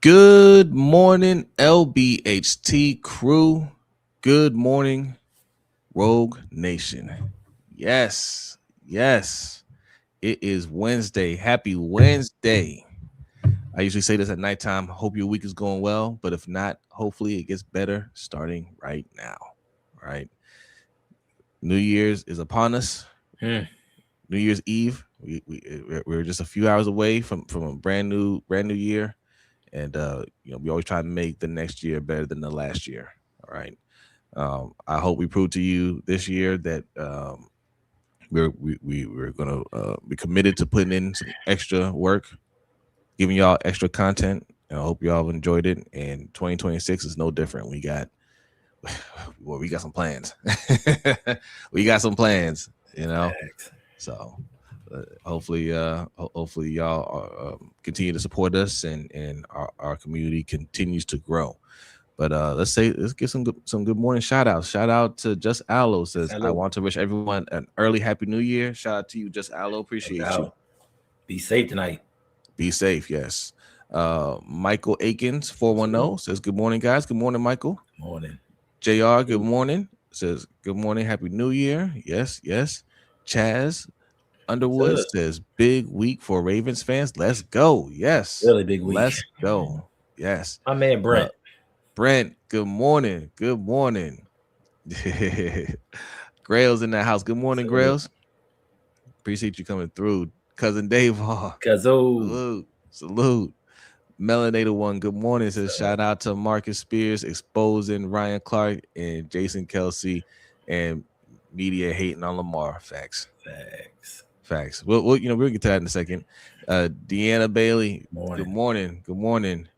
Good morning, LBHT crew. Good morning, Rogue Nation. Yes, yes, it is Wednesday. Happy Wednesday. I usually say this at nighttime. Hope your week is going well, but if not, hopefully it gets better starting right now. Right? New Year's is upon us. Hmm. New Year's Eve. We're just a few hours away from a brand new year. And we always try to make the next year better than the last year. All right. I hope we prove to you this year that we're gonna be committed to putting in some extra work, giving y'all extra content. And I hope y'all enjoyed it. And 2026 is no different. We got some plans. We got some plans. Facts. So hopefully y'all continue to support us and our community continues to grow. But let's get some good morning shout outs. Shout out to Just Allo says, I Hello. want to wish everyone an early happy new year. Shout out to you, Just Allo. No Appreciate you. doubt. Be safe tonight. Be safe, yes. Michael Akins, 410 Salute. says, good morning, guys. Good morning, Michael. Morning. JR, good Salute. morning. Says, good morning, happy new year. Yes, yes. Chaz Underwood Good. says, big week for Ravens fans. Let's go. Yes. Really big week. Let's go. Yes. My man Uh, Brent. Brent, good morning. Good morning. Grails in that house. Good morning, Salute. Grails. Appreciate you coming through. Cousin Dave. Kazo. Salute. Salute. Melanator one. Good morning. Says So, shout out to Marcus Spears exposing Ryan Clark and Jason Kelsey and media hating on Lamar. Facts. facts. Facts. We'll get to that in a second. Deanna Bailey. Good Morning. morning. Good morning.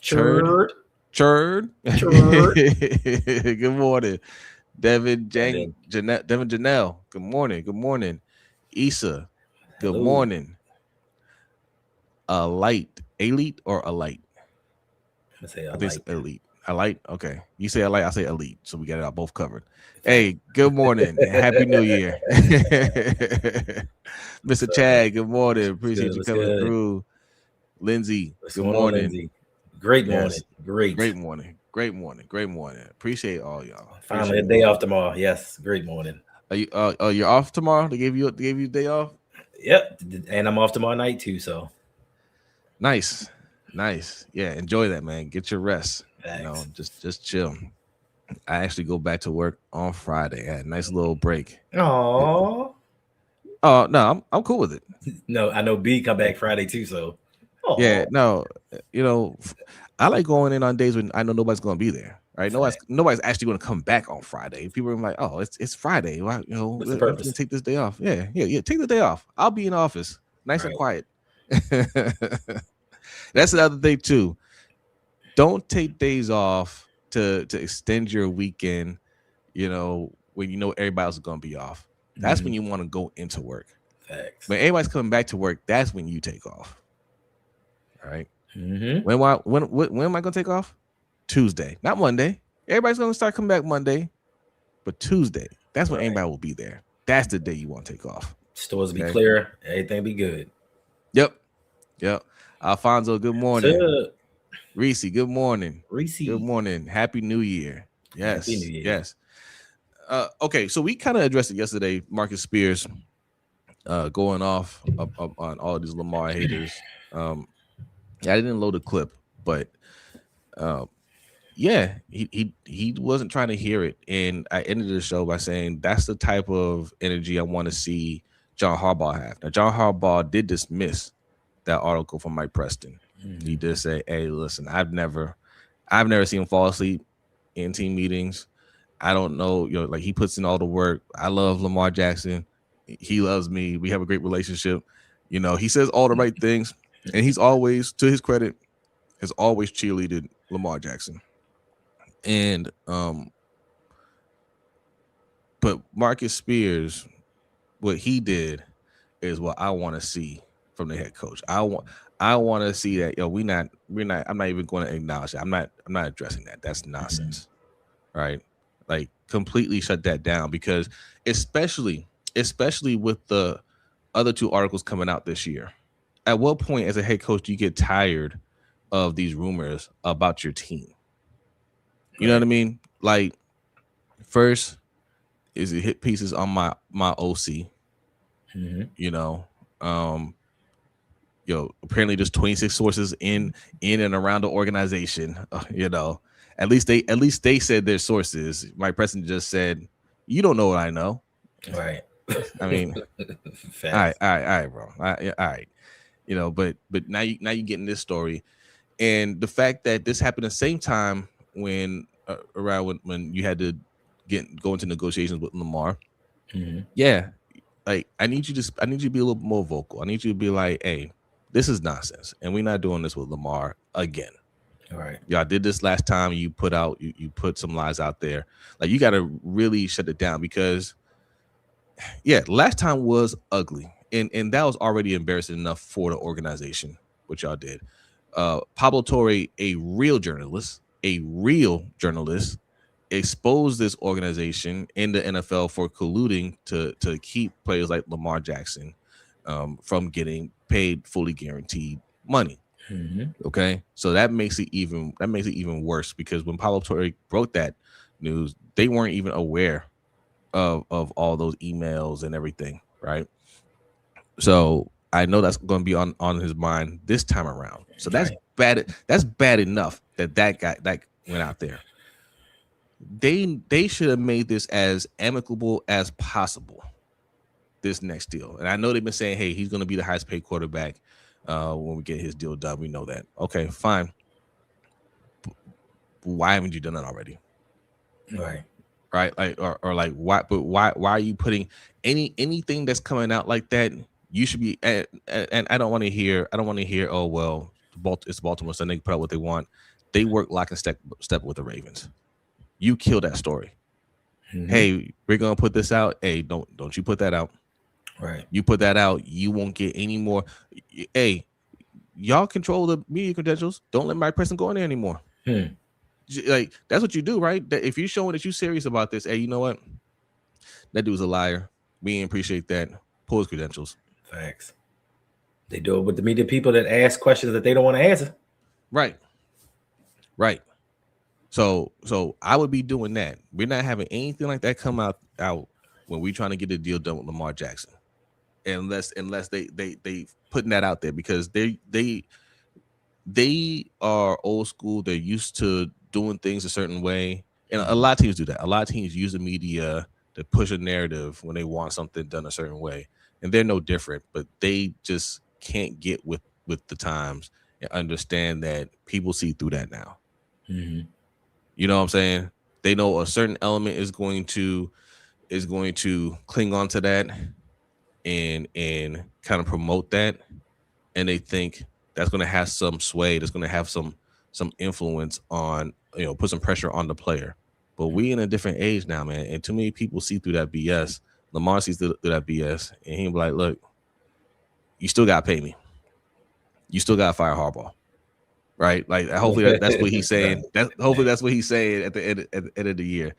Churd. Chird. Churd. Chird. Good morning. Devin Jang Devin. Janelle Devin Janelle. Good morning. Good morning. Issa. Good Hello. morning. A light. Elite or a light? I'm gonna say I I think it's like. elite. A light. Okay. You say a light, I say elite. So we got it all both covered. Hey, good morning. Happy New Year. Mr. So, Chad, good morning. what's Appreciate good? you What's coming good? through. Lindsay, What's good going on, morning. Lindsay? Great morning. Yes. Great. Great morning. Great morning. Great morning. Appreciate all y'all. Finally, a Appreciate day all off y'all. tomorrow. Yes. Great morning. You're off tomorrow? They gave you a day off? Yep. And I'm off tomorrow night too. So, Nice. Nice. Yeah, enjoy that, man. Get your rest. facts. Just chill. I actually go back to work on Friday. I had a nice little break. It- Oh oh no, I'm cool with it. no, I know B come back Friday too. So, Yeah, oh, no, I like going in on days when I know nobody's going to be there. Right? Nobody's actually going to come back on Friday. People are like, oh, it's Friday. Why, what's the I'm just gonna purpose? take this day off. Yeah, yeah, yeah. Take the day off. I'll be in the office, nice and Right. quiet. That's another thing too. Don't take days off to extend your weekend. When you know everybody else is going to be off. That's when Mhm. you want to go into work. Facts. When everybody's coming back to work, that's when you take off. All right. Hmm. When am I gonna take off? Tuesday, not Monday. Everybody's gonna start coming back Monday, but Tuesday. That's when Right. anybody will be there. That's the day you want to take off. Stores be Okay. clear. Everything be good. Yep. Yep. Alfonso, good morning. So, Reese, good morning. Good Reese, morning. Happy New Year. Happy New Yes. Year. Yes. Okay. So we kind of addressed it yesterday. Marcus Spears going off up on all these Lamar haters. I didn't load a clip, but um, yeah, he wasn't trying to hear it, and I ended the show by saying that's the type of energy I want to see John Harbaugh have. Now, John Harbaugh did dismiss that article from Mike Preston. He Mhm. did say, "Hey, listen, I've never seen him fall asleep in team meetings. I don't know, like he puts in all the work. I love Lamar Jackson. He loves me. We have a great relationship. He says all the right things, and he's always, to his credit, has always cheerleaded Lamar Jackson." And but Marcus Spears, what he did is what I want to see from the head coach. I want to see that we're not I'm not even going to acknowledge that. I'm not addressing that. That's Mhm. nonsense. Right? Like completely shut that down because especially with the other two articles coming out this year. At what point as a head coach do you get tired of these rumors about your team. You know what I mean? Like, first is it hit pieces on my OC. You know, apparently there's 26 sources in and around the organization. You know, at least they said their sources. Mike Preston just said, "You don't know what I know." Right. I mean, all right, bro. All right. You know, but now you getting this story, and the fact that this happened at the same time when when you had to go into negotiations with Lamar. Yeah, like I need you to be a little more vocal. I need you to be like, hey, this is nonsense, and we're not doing this with Lamar again. All right. Y'all did this last time. You put some lies out there. Like, you got to really shut it down, because last time was ugly, and that was already embarrassing enough for the organization, what y'all did. Pablo Torre, a real journalist, exposed this organization in the NFL for colluding to keep players like Lamar Jackson from getting paid fully guaranteed money. Okay, so that makes it even worse, because when Pablo Torre broke that news, they weren't even aware of all those emails and everything, right? So I know that's going to be on his mind this time around. So that's bad. That's bad enough that guy that went out there. They should have made this as amicable as possible, this next deal. And I know they've been saying, hey, he's going to be the highest paid quarterback when we get his deal done. We know that. Okay, fine. Why haven't you done that already? Right. Like, or like, why? But why are you putting anything that's coming out like that? You should be. And I don't want to hear. Oh well, it's Baltimore, so they put out what they want. They work lock and step with the Ravens. You kill that story. Hey, we're gonna put this out. Hey, don't you put that out. Right. You put that out, you won't get any more. Hey, y'all control the media credentials. Don't let Mike Preston go in there anymore. Like, that's what you do, right? That if you're showing that you're serious about this, hey, you know what? That dude's a liar. We didn't appreciate that. Pull his credentials. Facts. They do it with the media people that ask questions that they don't want to answer. Right. So I would be doing that. We're not having anything like that come out when we're trying to get a deal done with Lamar Jackson, unless they putting that out there, because they are old school. They're used to doing things a certain way, and a lot of teams do that. A lot of teams use the media to push a narrative when they want something done a certain way, and they're no different. But they just can't get with the times and understand that people see through that now. You know what I'm saying? They know a certain element is going to cling on to that and kind of promote that, and they think that's going to have some sway, that's going to have some influence on, put some pressure on the player. But we in a different age now, man, and too many people see through that BS. Lamar sees through that BS, and he'll be like, look, you still got to pay me. You still got to fire Harbaugh. Right, like hopefully that's what he's saying. Hopefully that's what he's saying at the end of the year.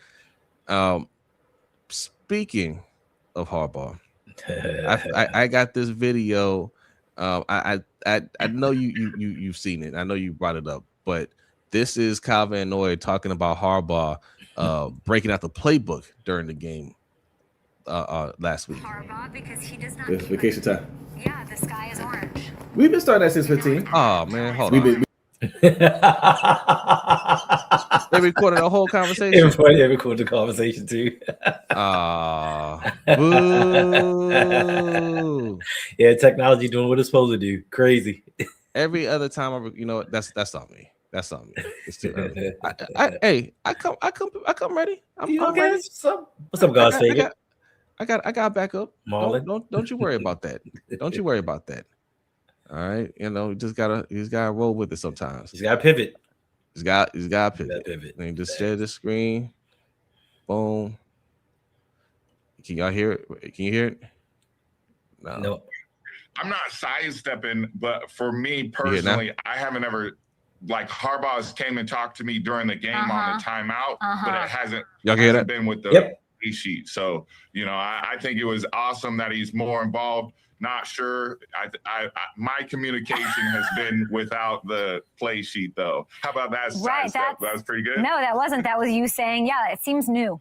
Speaking of Harbaugh, I got this video. I know you've seen it. I know you brought it up, but this is Kyle Van Noy talking about Harbaugh breaking out the playbook during the game last week. Harbaugh, because he does not. It's vacation time. Yeah, the sky is orange. We've been starting that since 15. Oh man, hold on. They recorded a whole conversation. Everybody recorded the conversation too. Boo. Yeah, technology doing what it's supposed to do. Crazy. Every other time, that's on me. That's on me. It's too early. I come ready. I'm ready. What's up, God's favorite? I got backup. Marlon. Don't you worry about that. Don't you worry about that. All right, you just gotta roll with it sometimes. He's got to pivot. He's got to pivot. And just share the screen. Boom. Can y'all hear it? Can you hear it? No. I'm not sidestepping, but for me personally, I haven't ever, like, Harbaugh's came and talked to me during the game on the timeout, but it hasn't been with the sheet. So, I think it was awesome that he's more involved. Not sure. My communication has been without the play sheet, though. How about that? Right, That was pretty good. No, that wasn't. That was you saying, yeah, it seems new.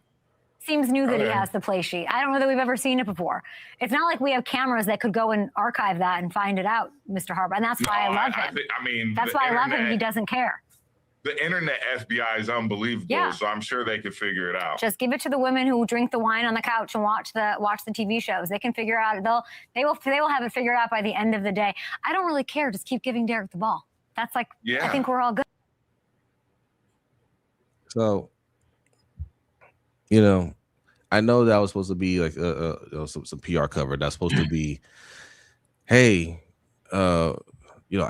Seems new that he Okay. has the play sheet. I don't know that we've ever seen it before. It's not like we have cameras that could go and archive that and find it out, Mr. Harbaugh. And that's why I love him. I mean, that's why I love him. He doesn't care. The internet FBI is unbelievable, Yeah. so I'm sure they could figure it out. Just give it to the women who drink the wine on the couch and watch the TV shows. They can figure out. They will have it figured out by the end of the day. I don't really care. Just keep giving Derek the ball. That's like, Yeah. I think we're all good. So, you know, I know that was supposed to be like some PR cover. That's supposed to be, hey, I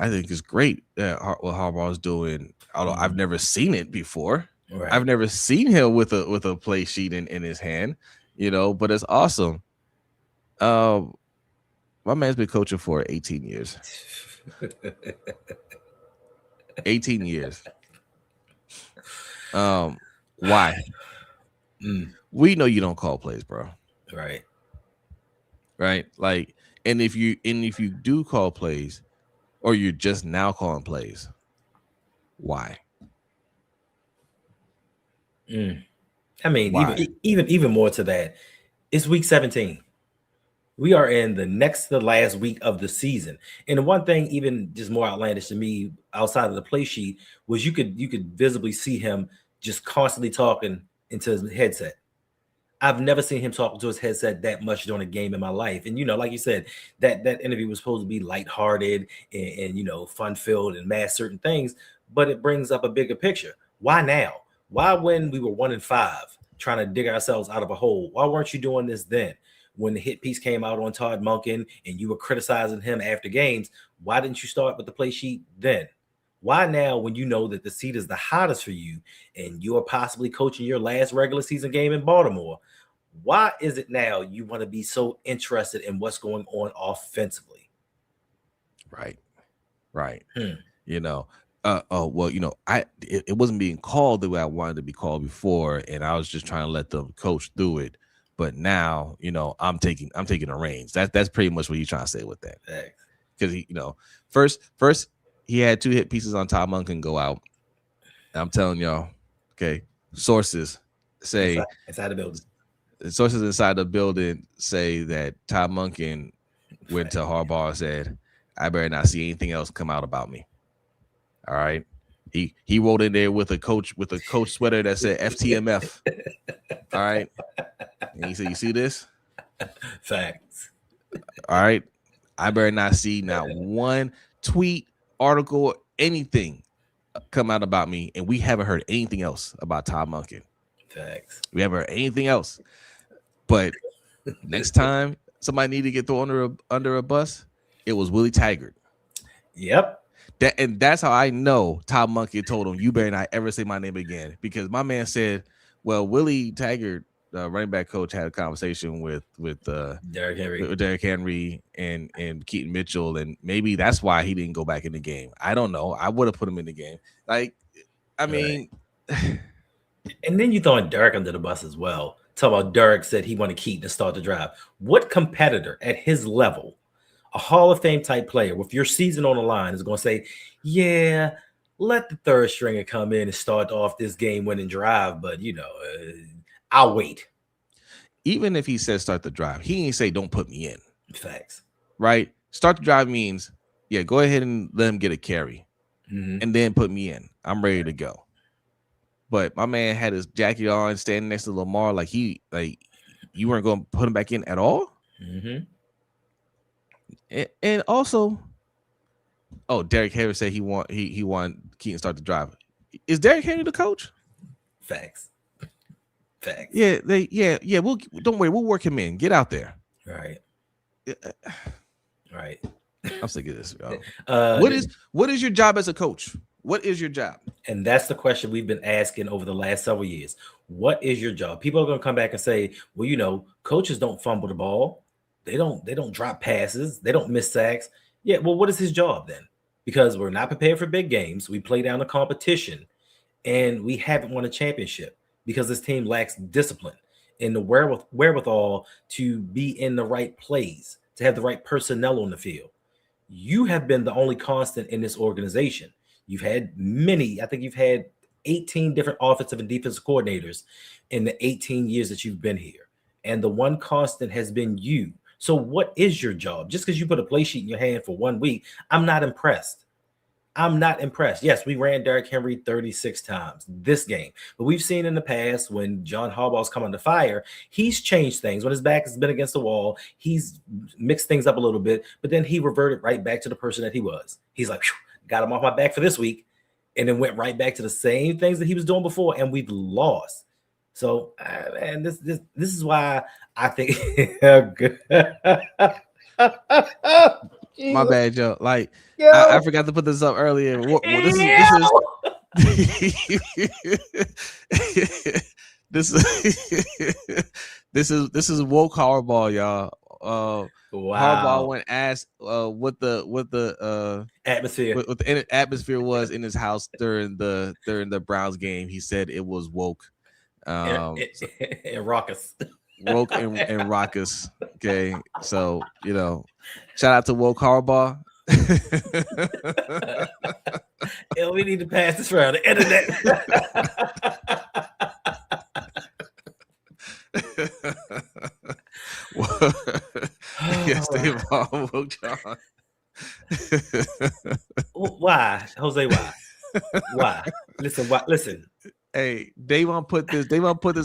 think it's great that what Harbaugh is doing. Although I've never seen it before. Right. I've never seen him with a play sheet in his hand, but it's awesome. My man's been coaching for 18 years. 18 years. Why? We know you don't call plays, bro. Right. Like, and if you do call plays, or you're just now calling plays, why? I mean, even more to that, it's week 17. We are in the last week of the season. And the one thing even just more outlandish to me outside of the play sheet was you could visibly see him just constantly talking into his headset. I've never seen him talking to his headset that much during a game in my life. And, like you said, that interview was supposed to be lighthearted and fun-filled and mask certain things, but it brings up a bigger picture. Why now? Why when we were 1-5 trying to dig ourselves out of a hole? Why weren't you doing this then? When the hit piece came out on Todd Monken and you were criticizing him after games, why didn't you start with the play sheet then? Why now when you know that the seat is the hottest for you and you are possibly coaching your last regular season game in Baltimore? Why is it now you want to be so interested in what's going on offensively? Right. It wasn't being called the way I wanted to be called before, and I was just trying to let them coach through it. But now, I'm taking the reins. That's pretty much what you're trying to say with that. Because first he had 2 hit pieces on Todd Monken go out. And I'm telling y'all, okay, sources say inside the building. Sources inside the building say that Todd Monken went to Harbaugh and said, "I better not see anything else come out about me." All right. He rolled in there with a coach sweater that said FTMF. All right. And he said, "You see this?" Facts. All right. I better not see not one tweet, article, anything come out about me. And we haven't heard anything else about Todd Monken. Facts. We haven't heard anything else. But next time somebody needed to get thrown under a bus, it was Willie Taggart. Yep. That's how I know Todd Monken told him, "You better not ever say my name again," because my man said, "Well, Willie Taggart, running back coach, had a conversation with Derrick Henry and Keaton Mitchell, and maybe that's why he didn't go back in the game. I don't know. I would have put him in the game. Like, I mean." And then you throwing Derrick under the bus as well. Talking about Derrick said he wanted Keaton to start the drive. What competitor at his level, a Hall of Fame type player with your season on the line, is going to say, "Yeah, let the third stringer come in and start off this game-winning drive, but I'll wait." Even if he says start the drive, he ain't say don't put me in. Facts. Right? Start the drive means, yeah, go ahead and let him get a carry, and then put me in. I'm ready to go. But my man had his jacket on, standing next to Lamar, like you weren't going to put him back in at all. And also, Derrick Henry said he want Keaton to start the drive. Is Derrick Henry the coach? Facts. Yeah, We'll don't worry, we'll work him in. Get out there. Right. I'm sick of this. What is your job as a coach? What is your job? And that's the question we've been asking over the last several years. What is your job? People are going to come back and say, "Well, coaches don't fumble the ball. They don't drop passes. They don't miss sacks." Yeah. Well, what is his job then? Because we're not prepared for big games. We play down the competition, and we haven't won a championship because this team lacks discipline and the wherewithal to be in the right plays. to have the right personnel on the field. You have been the only constant in this organization. You've had I think you've had 18 different offensive and defensive coordinators in the 18 years that you've been here. And the one constant has been you. So what is your job? Just because you put a play sheet in your hand for 1 week, I'm not impressed. I'm not impressed. Yes, we ran Derrick Henry 36 times this game, but we've seen in the past when John Harbaugh's come under fire, he's changed things. When his back has been against the wall, he's mixed things up a little bit, but then he reverted right back to the person that he was. He's like, got him off my back for this week, and then went right back to the same things that he was doing before, and we've lost. So, and this is why I think. My bad, Joe. Like, I forgot to put this up earlier. This is woke Harbaugh, y'all. Wow. Harbaugh went asked what the atmosphere what the atmosphere was in his house during the Browns game. He said it was woke, and raucous. Woke and raucous. Okay, so shout out to woke Harbaugh. Yeah, we need to pass this around the internet. Yes, they involved woke John. Why, Jose? Why? Listen. Hey, they want to put this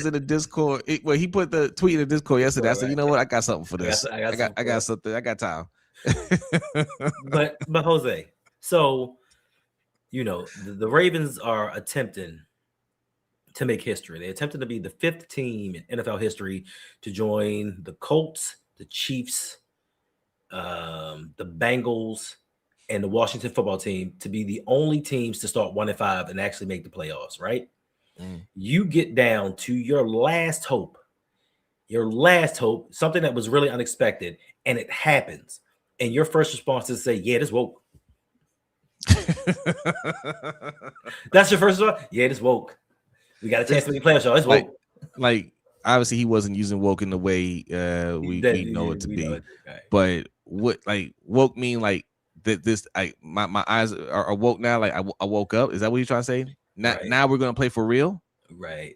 in the Discord. He put the tweet in the Discord yesterday. I said, you know what? I got something for this. I got something. I got time. but Jose, so the Ravens are attempting to make history. They attempted to be the 5th team in NFL history to join the Colts, the Chiefs, the Bengals, and the Washington football team to be the only teams to start 1-5 and actually make the playoffs, right? You get down to your last hope, something that was really unexpected, and it happens. And your first response is to say, yeah, this woke. That's your first response? Yeah, this woke. We got a chance to make playoffs, y'all. It's woke. Like obviously he wasn't using woke in the way we know it to be. Right. But what woke mean like that this my eyes are woke now, like I woke up. Is that what you're trying to say? Now we're gonna play for real? Right.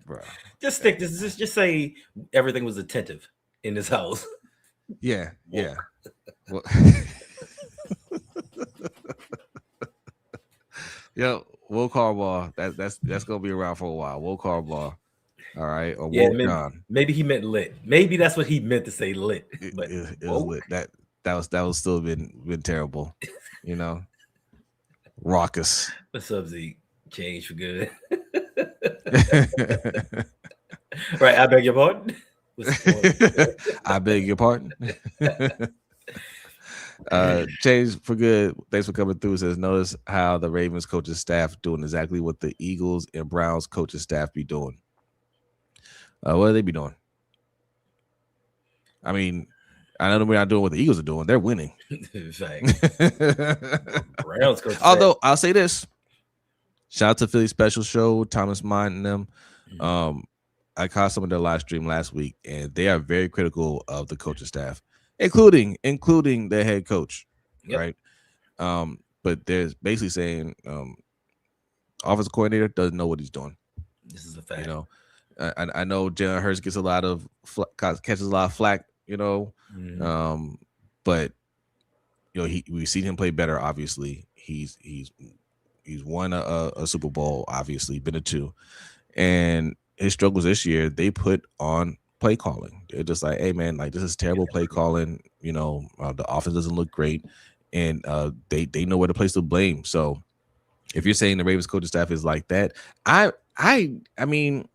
Bro. Just stick this. Just say everything was attentive in this house. Yeah. Well, yo, woke Harbaugh. That's gonna be around for a while. Woke Harbaugh. All right. Or woke John. Maybe he meant lit. Maybe that's what he meant to say, lit. But it was lit. That was still been terrible. Raucous. What's up, Zeke? Change for good. Right. I beg your pardon. I beg your pardon. Change for good. Thanks for coming through. Says, notice how the Ravens coaching staff doing exactly what the Eagles and Browns coaching staff be doing. What do they be doing? I mean, I know we're not doing what the Eagles are doing. They're winning. Browns coach. Although I'll say this, shout out to Philly Special Show, Thomas Mind and them. I caught some of their live stream last week, and they are very critical of the coaching staff, including the head coach, right? But they're basically saying offensive coordinator doesn't know what he's doing. This is a fact. I know Jalen Hurts gets catches a lot of flack, but we've seen him play better. Obviously, he's won a Super Bowl. Obviously, been to 2, and his struggles this year they put on play calling. They're just like, hey man, like this is terrible play calling. The offense doesn't look great, and they know where to place the blame. So if you're saying the Ravens coaching staff is like that, I mean,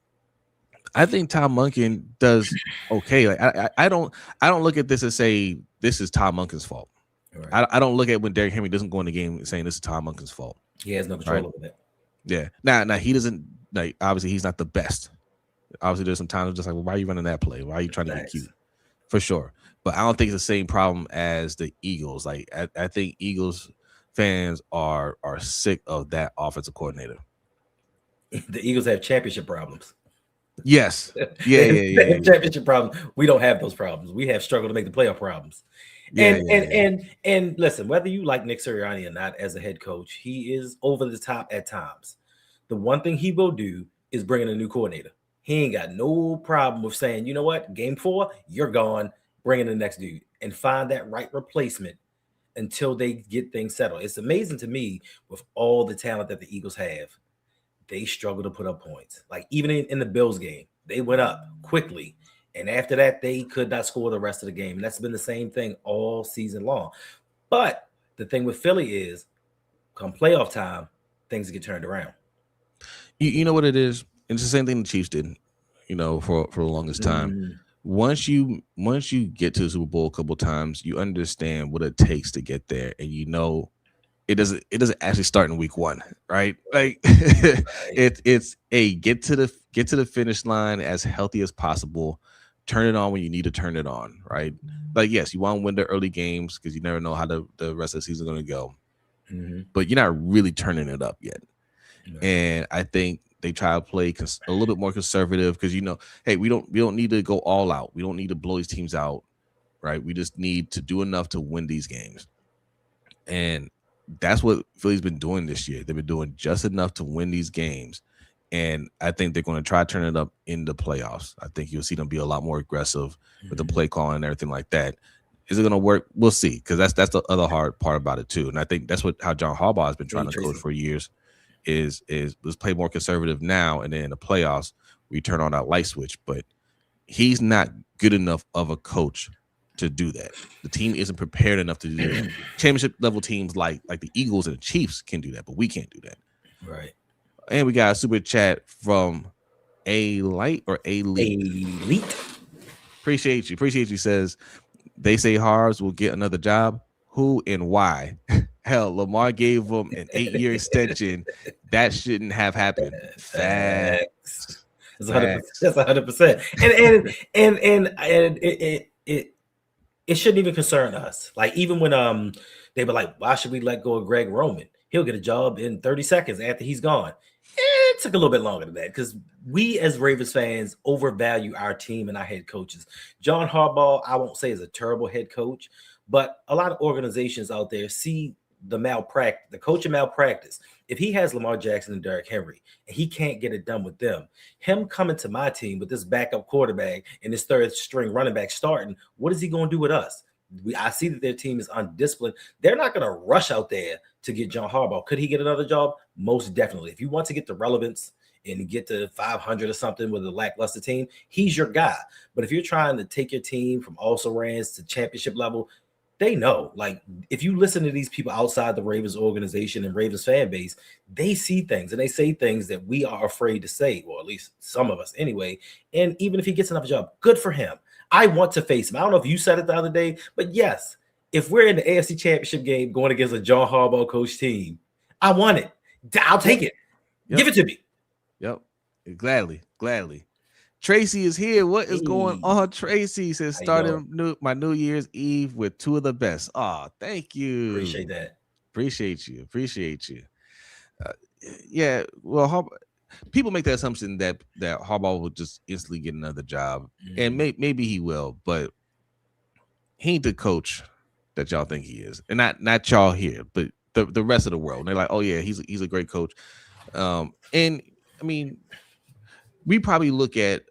I think Tom Monken does okay. Like I don't look at this and say this is Tom Monken's fault. Right. I don't look at when Derrick Henry doesn't go in the game saying this is Tom Monken's fault. He has no control over that. Yeah. Now he doesn't, like, obviously he's not the best. Obviously there's some times just like, well, why are you running that play? Why are you trying to get cute? For sure. But I don't think it's the same problem as the Eagles. Like I think Eagles fans are sick of that offensive coordinator. The Eagles have championship problems. Yes. Yeah. Championship problems. We don't have those problems. We have struggled to make the playoff problems. And listen, whether you like Nick Sirianni or not as a head coach, he is over the top at times. The one thing he will do is bring in a new coordinator. He ain't got no problem with saying, you know what, game 4, you're gone, bring in the next dude and find that right replacement until they get things settled. It's amazing to me with all the talent that the Eagles have. They struggle to put up points. Like even in the Bills game, they went up quickly. And after that, they could not score the rest of the game. And that's been the same thing all season long. But the thing with Philly is, come playoff time, things get turned around. You know what it is? It's the same thing the Chiefs did, for the longest time. Once you get to the Super Bowl a couple times, you understand what it takes to get there, and it doesn't actually start in week 1, right? Like it's a get to the finish line as healthy as possible. Turn it on when you need to turn it on, right? Like, yes, you want to win the early games because you never know how the rest of the season is going to go. But you're not really turning it up yet. And I think they try to play a little bit more conservative because, hey, we don't need to go all out. We don't need to blow these teams out, right? We just need to do enough to win these games. And that's what Philly's been doing this year. They've been doing just enough to win these games. And I think they're going to try to turn it up in the playoffs. I think you'll see them be a lot more aggressive with the play calling and everything like that. Is it going to work? We'll see, because that's the other hard part about it too. And I think that's how John Harbaugh has been trying to coach for years. Is let's play more conservative now, and then in the playoffs we turn on that light switch. But he's not good enough of a coach to do that. The team isn't prepared enough to do that. Championship level teams like the Eagles and the Chiefs can do that, but we can't do that. Right. And we got a super chat from A-Light or A-Elite. Appreciate you. Says, they say Harbs will get another job. Who and why? Hell, Lamar gave him an 8-year extension. That shouldn't have happened. Facts. That's 100%. And it shouldn't even concern us. Like even when they were like, why should we let go of Greg Roman? He'll get a job in 30 seconds after he's gone. It took a little bit longer than that because we as Ravens fans overvalue our team and our head coaches. John Harbaugh, I won't say is a terrible head coach, but a lot of organizations out there see the coaching malpractice. If he has Lamar Jackson and Derrick Henry and he can't get it done with them, him coming to my team with this backup quarterback and this third string running back starting, what is he going to do with us? I see that their team is undisciplined. They're not going to rush out there to get John Harbaugh. Could he get another job? Most definitely. If you want to get the relevance and get to 500 or something with a lackluster team, he's your guy. But if you're trying to take your team from also-rans to championship level, they know. Like, if you listen to these people outside the Ravens organization and Ravens fan base, they see things and they say things that we are afraid to say, or at least some of us anyway. And even if he gets another job, good for him. I want to face him. I don't know if you said it the other day, but yes, if we're in the AFC Championship game going against a John Harbaugh coach team, I want it. I'll take it. Yep. Give it to me. Yep. Gladly. Tracy is here. What is going on? Tracy says, starting my New Year's Eve with 2 of the best. Oh, thank you. Appreciate that. Appreciate you. Yeah, well, people make the assumption that Harbaugh will just instantly get another job, and maybe he will, but he ain't the coach that y'all think he is, and not y'all here, but the rest of the world. And they're like, oh yeah, he's a great coach, and I mean, we probably look at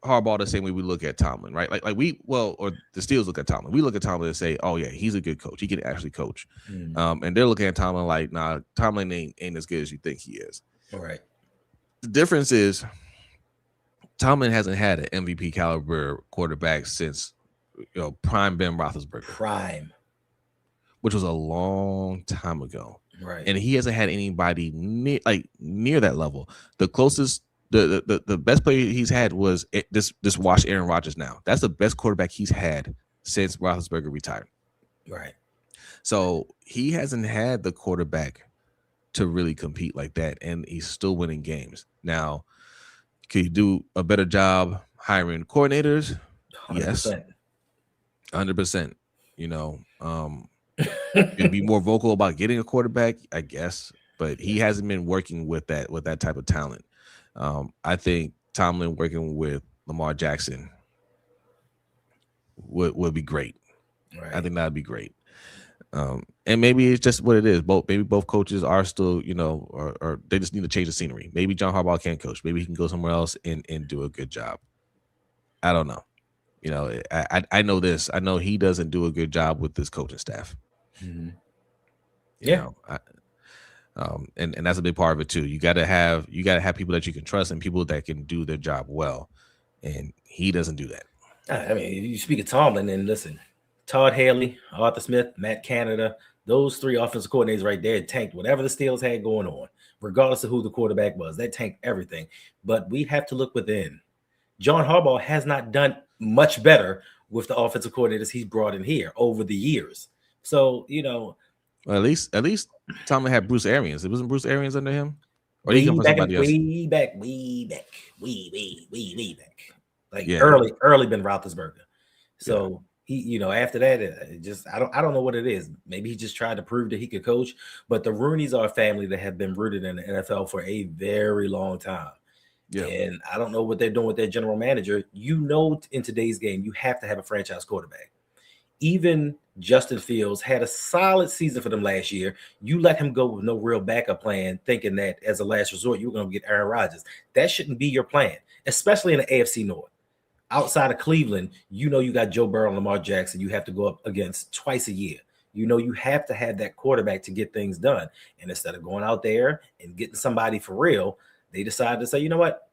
Harbaugh the same way we look at Tomlin, right? Or the Steelers look at Tomlin. We look at Tomlin and say, oh yeah, he's a good coach. He can actually coach. And they're looking at Tomlin like, nah, Tomlin ain't as good as you think he is. All right. The difference is Tomlin hasn't had an MVP caliber quarterback since prime Ben Roethlisberger. Prime. Which was a long time ago. Right. And he hasn't had anybody near that level. The closest the best player he's had was this washed Aaron Rodgers now. That's the best quarterback he's had since Roethlisberger retired. Right. So he hasn't had the quarterback to really compete like that, and he's still winning games. Now, can you do a better job hiring coordinators? 100%. Yes. 100%. You'd be more vocal about getting a quarterback, I guess, but he hasn't been working with that type of talent. I think Tomlin working with Lamar Jackson would be great. Right. I think that'd be great. And maybe it's just what it is. Both coaches are still, or they just need to change the scenery. Maybe John Harbaugh can't coach. Maybe he can go somewhere else and do a good job. I don't know. I know this. I know he doesn't do a good job with this coaching staff. Mm-hmm. And that's a big part of it too. You gotta have people that you can trust and people that can do their job well. And he doesn't do that. I mean, you speak of Tomlin, and listen, Todd Haley, Arthur Smith, Matt Canada, those three offensive coordinators right there tanked whatever the Steelers had going on, regardless of who the quarterback was. That tanked everything. But we have to look within. John Harbaugh has not done much better with the offensive coordinators he's brought in here over the years. So, well, at least Tomlin had Bruce Arians. It wasn't Bruce Arians under him? Or way back. Like early Ben Roethlisberger. So he, after that, I don't know what it is. Maybe he just tried to prove that he could coach. But the Rooneys are a family that have been rooted in the NFL for a very long time. Yeah. And I don't know what they're doing with their general manager. In today's game, you have to have a franchise quarterback. Even Justin Fields had a solid season for them last year. You let him go with no real backup plan, thinking that as a last resort, you were going to get Aaron Rodgers. That shouldn't be your plan, especially in the AFC North. Outside of Cleveland, you got Joe Burrow and Lamar Jackson you have to go up against twice a year. You have to have that quarterback to get things done. And instead of going out there and getting somebody for real, they decided to say, you know what?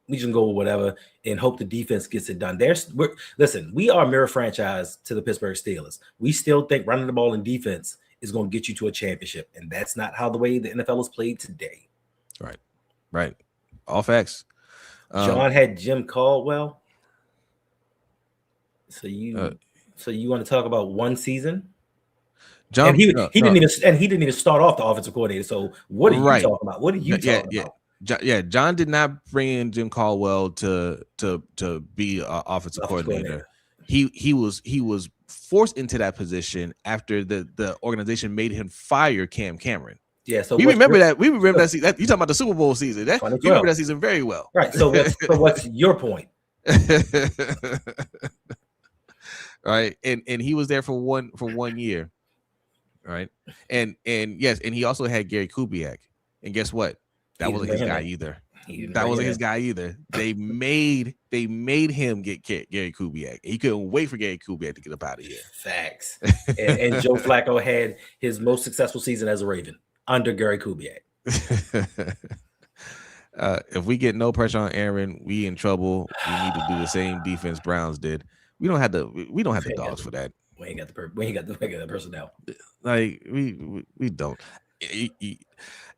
We just go with whatever and hope the defense gets it done. Listen, we are a mirror franchise to the Pittsburgh Steelers. We still think running the ball in defense is going to get you to a championship. And that's not how the way the NFL is played today. Right. All facts. John had Jim Caldwell. So you want to talk about one season? John, and he didn't even start off the offensive coordinator. So what are you talking about? What are you talking about? John did not bring in Jim Caldwell to be an offensive coordinator. He was forced into that position after the organization made him fire Cam Cameron. Yeah, so we remember that. We remember that season. You talking about the Super Bowl season? You remember that season very well, right? So what's your point? Right, and he was there for 1 year, right? And yes, and he also had Gary Kubiak, and guess what? That wasn't his guy either. That wasn't his guy either. They made him get Gary Kubiak. He couldn't wait for Gary Kubiak to get up out of here. Facts. and Joe Flacco had his most successful season as a Raven under Gary Kubiak. If we get no pressure on Aaron, we in trouble. We need to do the same defense Browns did. We don't have the dogs for that. We ain't got the personnel. Like we don't.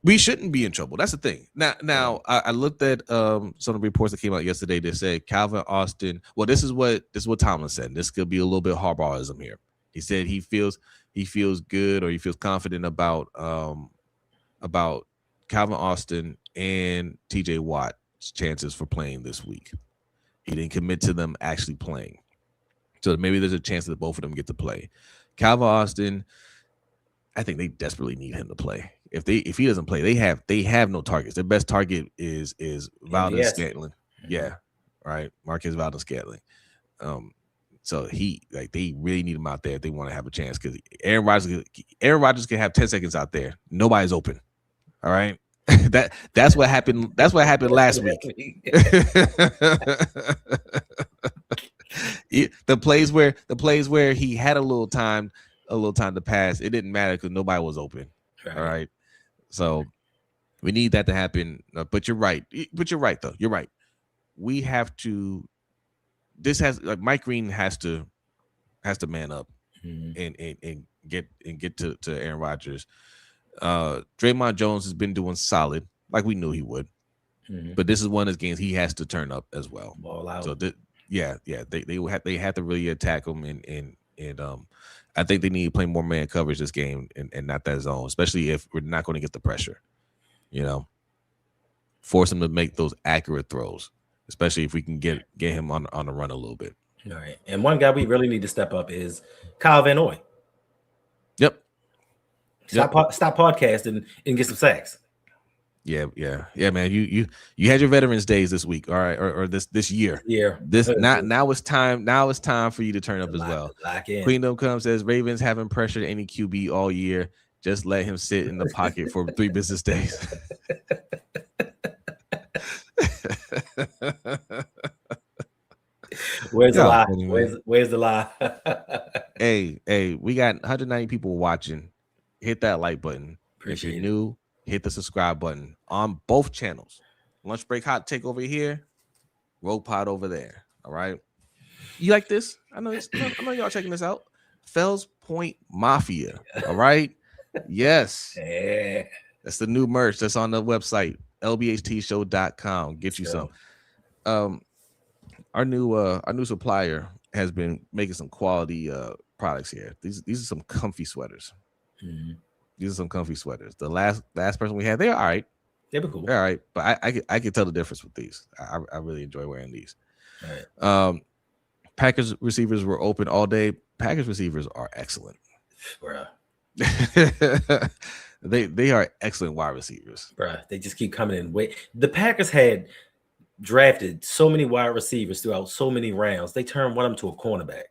We shouldn't be in trouble. That's the thing. Now I looked at some of the reports that came out yesterday that said Calvin Austin. Well, this is what Tomlin said. This could be a little bit Harbaugh'ism here. He said he feels good or he feels confident about Calvin Austin and TJ Watt's chances for playing this week. He didn't commit to them actually playing. So maybe there's a chance that both of them get to play. Calvin Austin, I think they desperately need him to play. If he doesn't play, they have no targets. Their best target is Valdez Scantling. Yeah, right. Marquez Valdez Scantling. So they really need him out there if they want to have a chance because Aaron Rodgers can have 10 seconds out there. Nobody's open. All right. That's what happened. That's what happened last week. The plays where he had a little time to pass, it didn't matter because nobody was open. Right. All right. So we need that to happen. But you're right. Though. You're right. We have to. Mike Green has to man up and get to Aaron Rodgers. Draymond Jones has been doing solid, like we knew he would. But this is one of his games he has to turn up as well. Ball out. So they have to really attack him and I think they need to play more man coverage this game and not that zone, especially if we're not going to get the pressure. Force him to make those accurate throws, especially if we can get him on the run a little bit. All right. And one guy we really need to step up is Kyle Van Noy. Yep. Stop podcasting and get some sacks. Yeah, man. You had your Veterans Days this week, all right, or this year. Now it's time. Now it's time for you to turn up as well. Queendom comes, says Ravens haven't pressured any QB all year. Just let him sit in the pocket for 3 business days. Where's the lie? Where's the lie? Hey, we got 190 people watching. Hit that like button. Appreciate if you're new, hit the subscribe button on both channels. Lunch Break Hot Take over here, Rogue Pod over there. All right. You like this? I know y'all checking this out. Fells Point Mafia. All right. Yes. Yeah. That's the new merch that's on the website, LBHTShow.com. Get you some. Our new supplier has been making some quality products here. These are some comfy sweaters. Mm-hmm. These are some comfy sweaters. The last person we had, they're all right. They were cool. They're all right, but I can tell the difference with these. I really enjoy wearing these. All right. Packers receivers were open all day. Packers receivers are excellent. Bruh. They are excellent wide receivers. Bruh, they just keep coming in. The Packers had drafted so many wide receivers throughout so many rounds. They turned one of them to a cornerback.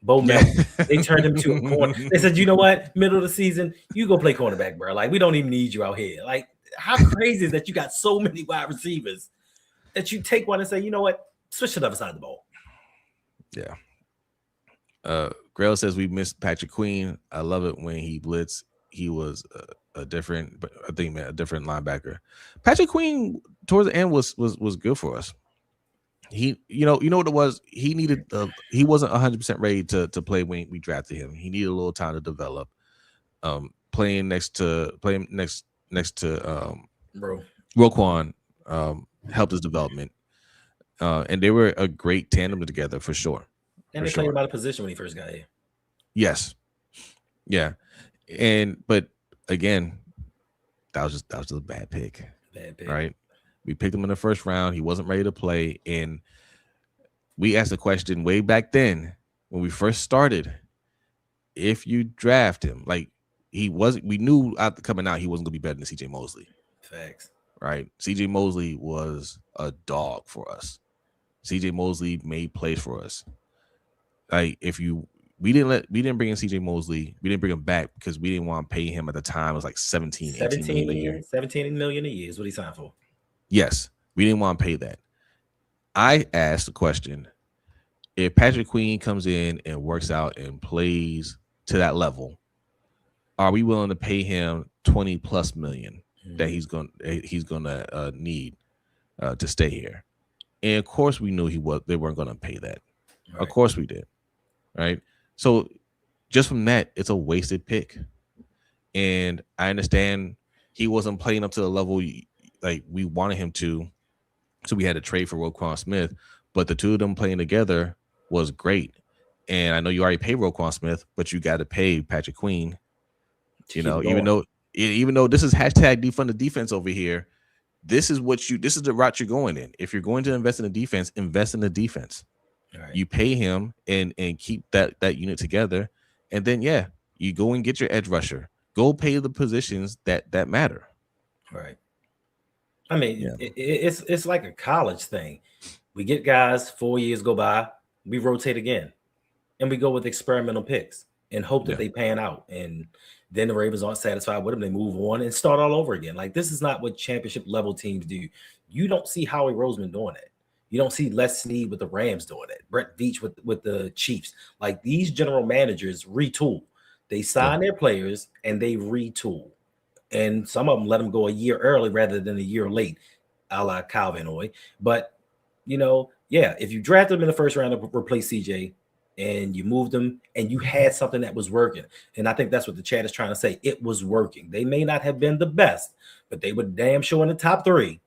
Bo Melton. They turned him to a corner. They said, you know what? Middle of the season, you go play cornerback, bro. Like, we don't even need you out here. Like, how crazy is that you got so many wide receivers that you take one and say, you know what? Switch to the other side of the ball. Yeah. Grail says we missed Patrick Queen. I love it when he blitz. He was a different linebacker. Patrick Queen towards the end was good for us. He, you know what it was. He needed. He wasn't 100% ready to play when we drafted him. He needed a little time to develop. Playing next to Roquan helped his development. And they were a great tandem together for sure. And they played about a position when he first got here. Yes. Yeah. But again, that was just a bad pick. Right? We picked him in the first round. He wasn't ready to play. And we asked the question way back then when we first started, if you draft him, like we knew after coming out, he wasn't going to be better than CJ Mosley. Facts. Right? CJ Mosley was a dog for us. CJ Mosley made plays for us. Like we didn't bring in CJ Mosley. We didn't bring him back because we didn't want to pay him at the time. It was like 18 million a year. 17 million a year is what he signed for. Yes, we didn't want to pay that. I asked the question: if Patrick Queen comes in and works out and plays to that level, are we willing to pay him 20+ million that he's gonna need to stay here? And of course, we knew they weren't going to pay that. Right. Of course, we did. Right. So just from that, it's a wasted pick. And I understand he wasn't playing up to the level like we wanted him to. So we had to trade for Roquan Smith. But the two of them playing together was great. And I know you already paid Roquan Smith, but you got to pay Patrick Queen. Even though this is hashtag defund the defense over here, this is the route you're going in. If you're going to invest in the defense, invest in the defense. Right. You pay him and keep that unit together. And then, you go and get your edge rusher. Go pay the positions that matter. Right. I mean, it's like a college thing. We get guys, 4 years go by, we rotate again. And we go with experimental picks and hope that they pan out. And then the Ravens aren't satisfied with them. They move on and start all over again. Like, this is not what championship level teams do. You don't see Howie Roseman doing that. You don't see Les Snead with the Rams doing that. Brett Veach with the Chiefs. Like, these general managers retool. They sign their players and they retool. And some of them let them go a year early rather than a year late, a la Calvin Oy. But, if you draft them in the first round to replace CJ, and you moved them and you had something that was working. And I think that's what the chat is trying to say. It was working. They may not have been the best, but they were damn sure in the top 3.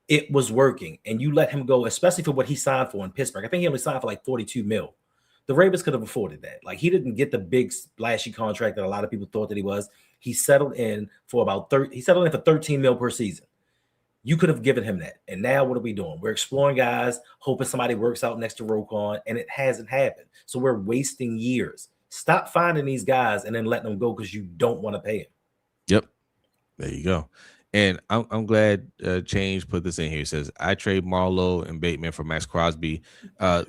It was working. And you let him go, especially for what he signed for in Pittsburgh. I think he only signed for like 42 mil. The Ravens could have afforded that. Like, he didn't get the big splashy contract that a lot of people thought that he was. He settled in for about 13 mil per season. You could have given him that. And now what are we doing? We're exploring guys, hoping somebody works out next to Roquan, and it hasn't happened. So we're wasting years. Stop finding these guys and then letting them go because you don't want to pay them. Yep. There you go. And I'm glad Change put this in here. It says, I trade Marlowe and Bateman for Maxx Crosby. This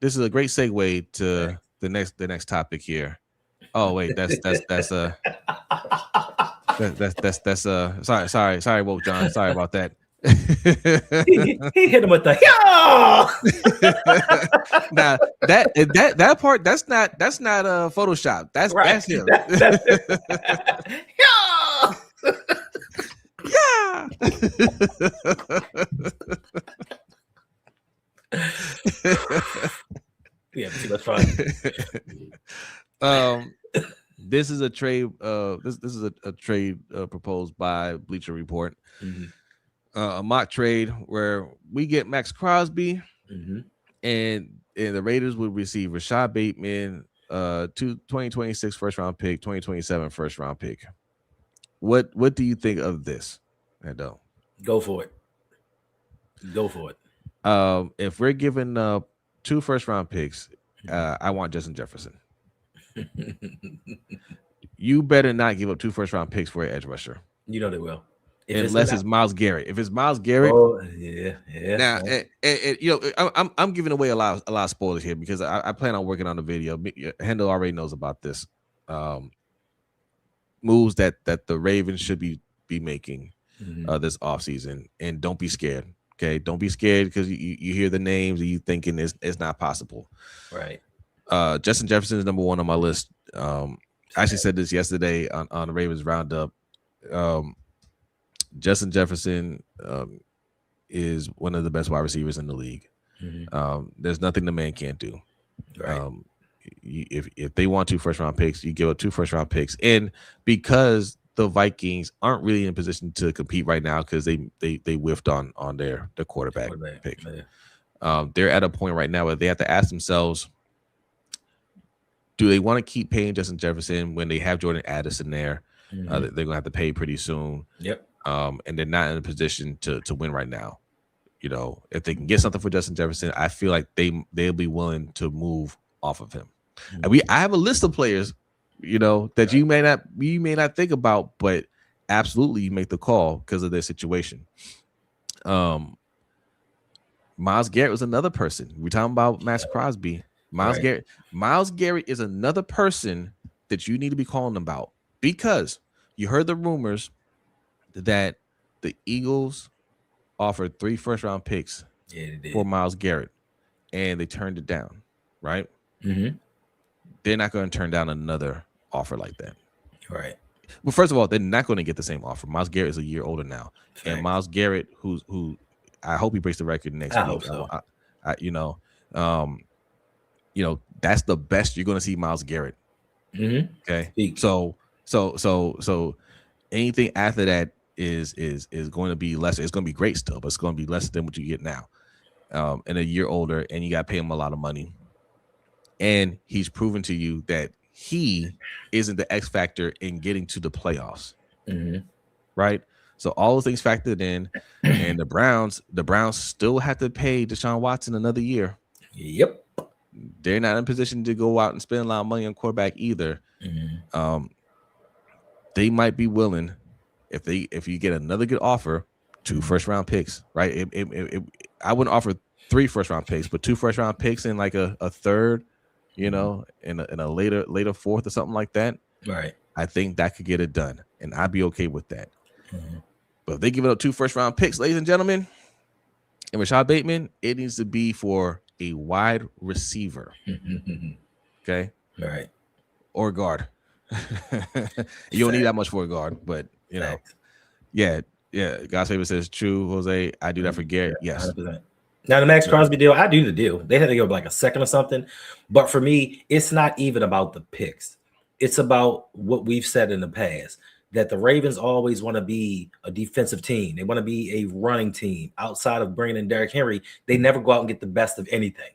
is a great segue to the next topic here. Oh wait, that's sorry, Woke John. Sorry about that. he hit him with the now that part that's not Photoshop. That's him. Yeah. Yeah, too much fun. This is a trade. This is a trade proposed by Bleacher Report. Mm-hmm. A mock trade where we get Maxx Crosby, and the Raiders would receive Rashad Bateman, 2026 first round pick, 2027 first round pick. What do you think of this, Hendo? Go for it. Go for it. If we're giving up 2 first round picks, I want Justin Jefferson. You better not give up 2 first round picks for an edge rusher. You know they will. Unless it's Myles Garrett. If it's Myles Garrett, yeah. Now, I'm giving away a lot of spoilers here because I plan on working on the video. Hendo already knows about this. Moves that the Ravens should be making this offseason, and don't be scared. Okay, don't be scared because you hear the names and you thinking it's not possible. Right. Justin Jefferson is number 1 on my list. I actually said this yesterday on the Ravens Roundup. Justin Jefferson is one of the best wide receivers in the league. There's nothing the man can't do. Right. If they want 2 first round picks, you give up 2 first round picks, and because the Vikings aren't really in a position to compete right now because they whiffed on their quarterback pick. They're at a point right now where they have to ask themselves, do they want to keep paying Justin Jefferson when they have Jordan Addison there? They're going to have to pay pretty soon. Yep. And they're not in a position to win right now. You know, if they can get something for Justin Jefferson, I feel like they'll be willing to move off of him. And I have a list of players, you know, that you may not think about, but absolutely you make the call because of their situation. Myles Garrett was another person. We're talking about Maxx Crosby. Myles Garrett is another person that you need to be calling about because you heard the rumors that the Eagles offered 3 first round picks for Myles Garrett, and they turned it down, right? They're not going to turn down another offer like that. Right. Well, first of all, they're not going to get the same offer. Myles Garrett is a year older now. And Myles Garrett, who I hope he breaks the record next week. Hope so. That's the best you're going to see Myles Garrett. Okay. So anything after that is going to be lesser. It's going to be great still, but it's going to be less than what you get now. And a year older, and you got to pay him a lot of money. And he's proven to you that he isn't the X factor in getting to the playoffs. Right? So all those things factored in, and the Browns still have to pay Deshaun Watson another year. Yep. They're not in a position to go out and spend a lot of money on quarterback either. They might be willing, if you get another good offer, 2 first round picks, right? I wouldn't offer 3 first round picks, but 2 first round picks and like a third, in a later fourth or something like that. Right. I think that could get it done, and I'd be okay with that. But if they give it up 2 first round picks, ladies and gentlemen, and Rashad Bateman, it needs to be for a wide receiver. Okay. Right. Or guard. You don't need that much for a guard, but yeah. God's favor says true, Jose. I do that for Garrett. Yes. 100%. Now the Maxx Crosby deal, I do the deal. They had to give like a second or something, but for me, it's not even about the picks. It's about what we've said in the past, that the Ravens always want to be a defensive team. They want to be a running team. Outside of bringing in Derrick Henry, they never go out and get the best of anything.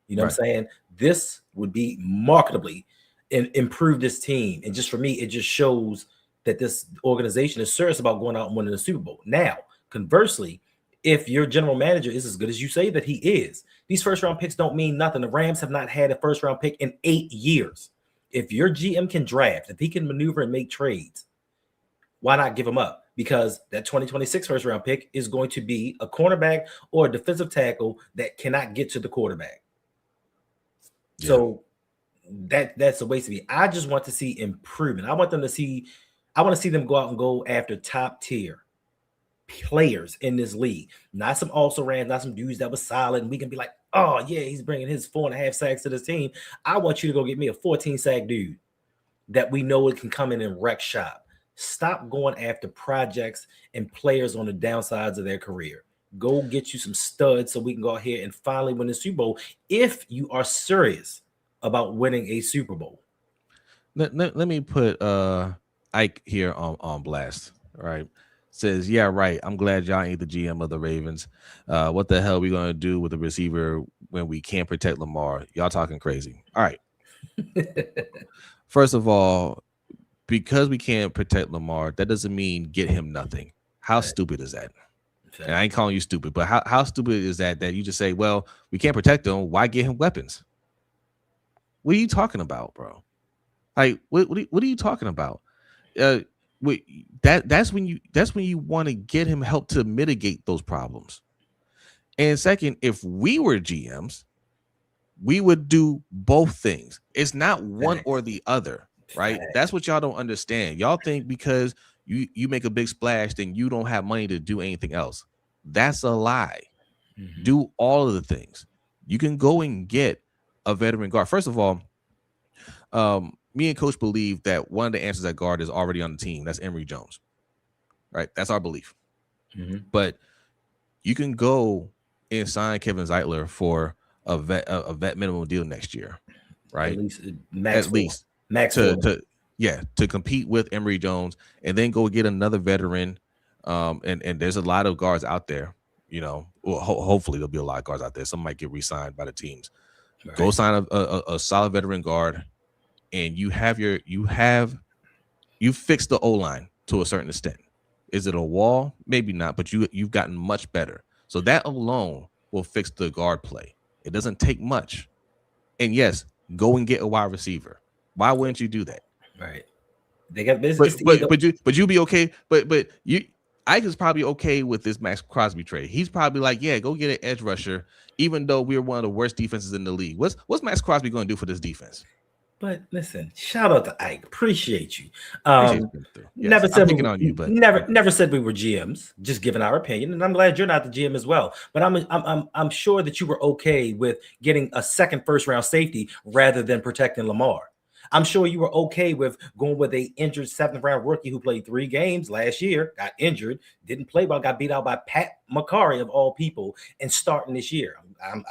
You know what I'm saying? This would be marketably improve this team. And just for me, it just shows that this organization is serious about going out and winning the Super Bowl. Now, conversely, if your general manager is as good as you say that he is, these first round picks don't mean nothing. The Rams have not had a first round pick in 8 years. If your GM can draft, if he can maneuver and make trades, why not give them up? because that 2026 first round pick is going to be a cornerback or a defensive tackle that cannot get to the quarterback. Yeah. So that's a waste of me. I just want to see improvement. I want to see them go out and go after top tier players in this league, not some also ran, not some dudes that was solid and we can be like, oh yeah, he's bringing his 4.5 sacks to this team. I want you to go get me a 14 sack dude that we know it can come in and wreck shop. Stop going after projects and players on the downsides of their career. Go get you some studs so we can go out here and finally win the Super Bowl if you are serious about winning a Super Bowl. Let me put Ike here on blast. All right. Says, yeah, right. I'm glad y'all ain't the GM of the Ravens. What the hell are we gonna do with the receiver when we can't protect Lamar? Y'all talking crazy. All right. First of all, because we can't protect Lamar, that doesn't mean get him nothing. How stupid is that? And I ain't calling you stupid, but how stupid is that you just say, well, we can't protect him. Why get him weapons? What are you talking about, bro? Like, what are you talking about? That's when you want to get him help to mitigate those problems. And second, if we were GMs, we would do both things. It's not one or the other, right? That's what y'all don't understand. Y'all think because you make a big splash, then you don't have money to do anything else. That's a lie. Mm-hmm. Do all of the things. You can go and get a veteran guard. First of all, me and Coach believe that one of the answers at guard is already on the team. That's Emory Jones, right? That's our belief. Mm-hmm. But you can go and sign Kevin Zeitler for a vet minimum deal next year, right? At least to compete with Emory Jones, and then go get another veteran. And there's a lot of guards out there. You know, well, hopefully there'll be a lot of guards out there. Some might get re-signed by the teams. Right. Go sign a solid veteran guard. And you fixed the O-line to a certain extent. Is it a wall? Maybe not, but you've gotten much better. So that alone will fix the guard play. It doesn't take much. And yes, go and get a wide receiver. Why wouldn't you do that? Right. They got business. But you'll be okay. But Ike is probably okay with this Maxx Crosby trade. He's probably like, yeah, go get an edge rusher, even though we're one of the worst defenses in the league. What's Maxx Crosby going to do for this defense? But listen, shout out to Ike. Appreciate you. Never said we were GMs, just giving our opinion, and I'm glad you're not the GM as well. But I'm sure that you were okay with getting a second first round safety rather than protecting Lamar. I'm sure you were okay with going with a injured 7th round rookie who played 3 games last year, got injured, didn't play well, got beat out by Pat McCarry of all people, and starting this year.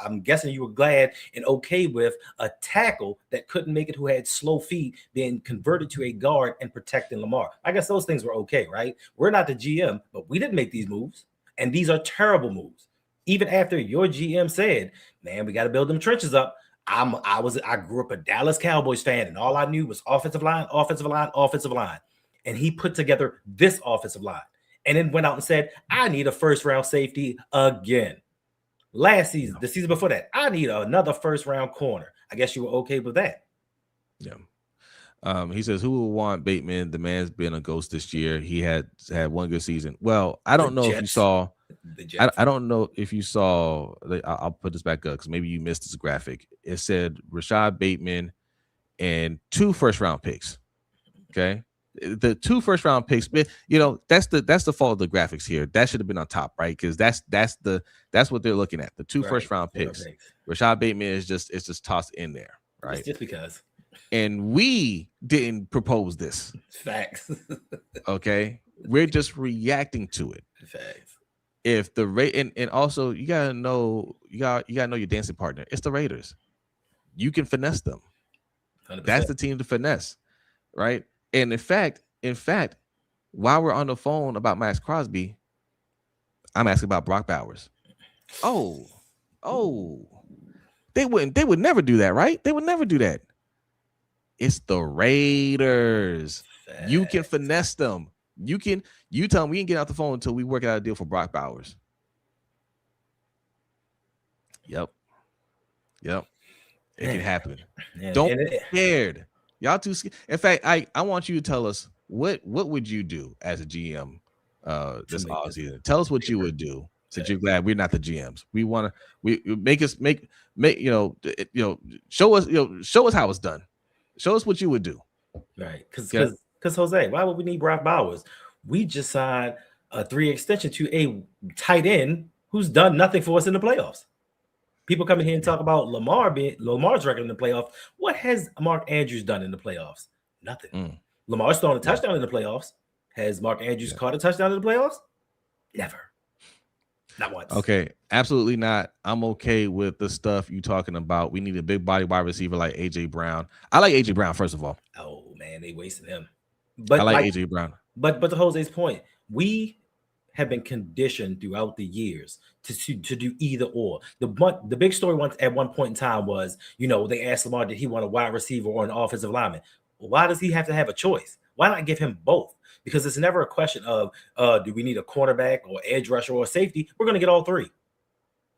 I'm guessing you were glad and okay with a tackle that couldn't make it, who had slow feet, being converted to a guard and protecting Lamar. I guess those things were okay, right? We're not the GM, but we didn't make these moves, and these are terrible moves. Even after your GM said, man, we got to build them trenches up. I grew up a Dallas Cowboys fan, and all I knew was offensive line. And he put together this offensive line and then went out and said, I need a first round safety again. Last season, the season before that, I need another first round corner. I guess you were okay with that. Yeah. He says, who will want Bateman? The man's been a ghost this year. He had one good season. Well, I don't know if you saw. I don't know if you saw. I'll put this back up because maybe you missed this graphic. It said Rashad Bateman and 2 first round picks. Okay, the 2 first round picks. You know, that's the fault of the graphics here. That should have been on top, right? Because that's what they're looking at. The 2 first round picks. Rashad Bateman is just tossed in there, right? It's just because. And we didn't propose this. Facts. Okay, we're just reacting to it. Facts. If the rate and also you gotta know your dancing partner. It's the Raiders. You can finesse them. 100%. That's the team to finesse, right? And in fact, while we're on the phone about Maxx Crosby, I'm asking about Brock Bowers. Oh, they would never do that, right? They would never do that. It's the Raiders. Facts. You can finesse them. You tell them we can get out the phone until we work out a deal for Brock Bowers. Yep. It can happen. Don't be scared. Y'all too scared. In fact, I want you to tell us what would you do as a GM this offseason. Tell us what you would do. Since you're glad we're not the GMs, we want to make show us how it's done. Show us what you would do. Right, because Jose, why would we need Brock Bowers? We just signed a 3 extension to a tight end who's done nothing for us in the playoffs. People come in here and talk about Lamar's record in the playoffs. What has Mark Andrews done in the playoffs? Nothing. Lamar's thrown a touchdown in the playoffs. Has Mark Andrews caught a touchdown in the playoffs? Never. Not once. Okay, absolutely not. I'm okay with the stuff you talking about. We need a big body wide receiver like AJ Brown. I like AJ Brown, first of all. Oh man, they wasted him. But I like AJ Brown. But to Jose's point, we have been conditioned throughout the years to do either or. The big story at one point in time was, they asked Lamar, did he want a wide receiver or an offensive lineman? Why does he have to have a choice? Why not give him both? Because it's never a question of do we need a cornerback or edge rusher or safety? We're going to get all 3.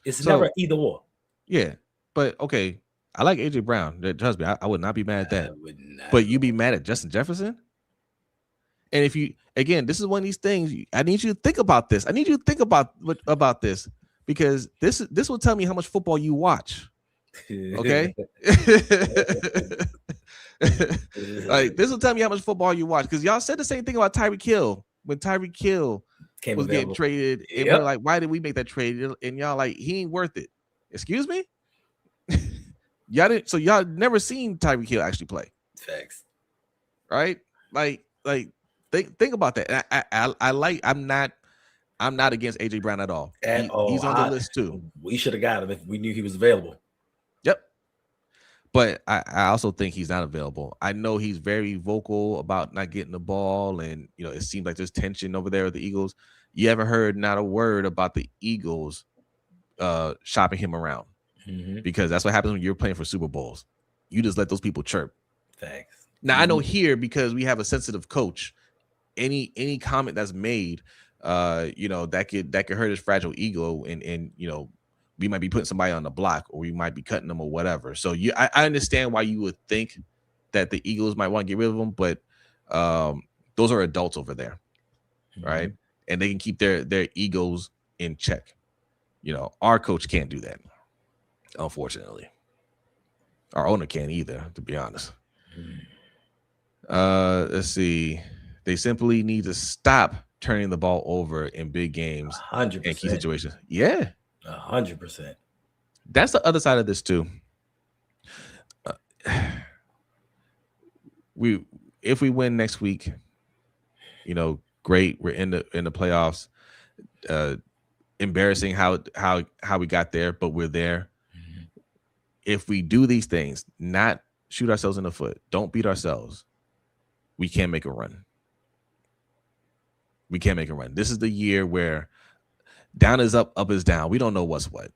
It's never either or. Yeah, but okay, I like AJ Brown. Trust me, I would not be mad at that. But you be mad at Justin Jefferson? And if you, again, this is one of these things. I need you to think about this. I need you to think about this, because this will tell me how much football you watch. Okay. Like, this will tell me how much football you watch, because y'all said the same thing about Tyreek Hill when Tyreek Hill was getting traded, and we're like, why did we make that trade? And y'all like, he ain't worth it. Excuse me. Y'all never seen Tyreek Hill actually play. Facts. Right? Like think about that. I'm not against AJ Brown at all. He's on the list too. We should have got him if we knew he was available. Yep. But I also think he's not available. I know he's very vocal about not getting the ball, and it seems like there's tension over there with the Eagles. You ever heard not a word about the Eagles shopping him around? Because that's what happens when you're playing for Super Bowls. You just let those people chirp. Thanks. Now I know here, because we have a sensitive coach, any comment that's made, that could hurt his fragile ego, and we might be putting somebody on the block, or we might be cutting them or whatever. So I understand why you would think that the Eagles might want to get rid of them, but those are adults over there, right? And they can keep their egos in check. Our coach can't do that, unfortunately. Our owner can't either, to be honest. Let's see. They simply need to stop turning the ball over in big games 100%. and key situations. Yeah. 100%. That's the other side of this too. If we win next week, great. We're in the playoffs. Embarrassing how we got there, but we're there. If we do these things, not shoot ourselves in the foot, don't beat ourselves, we can't make a run. We can't make a run. This is the year where down is up, up is down. We don't know what's what.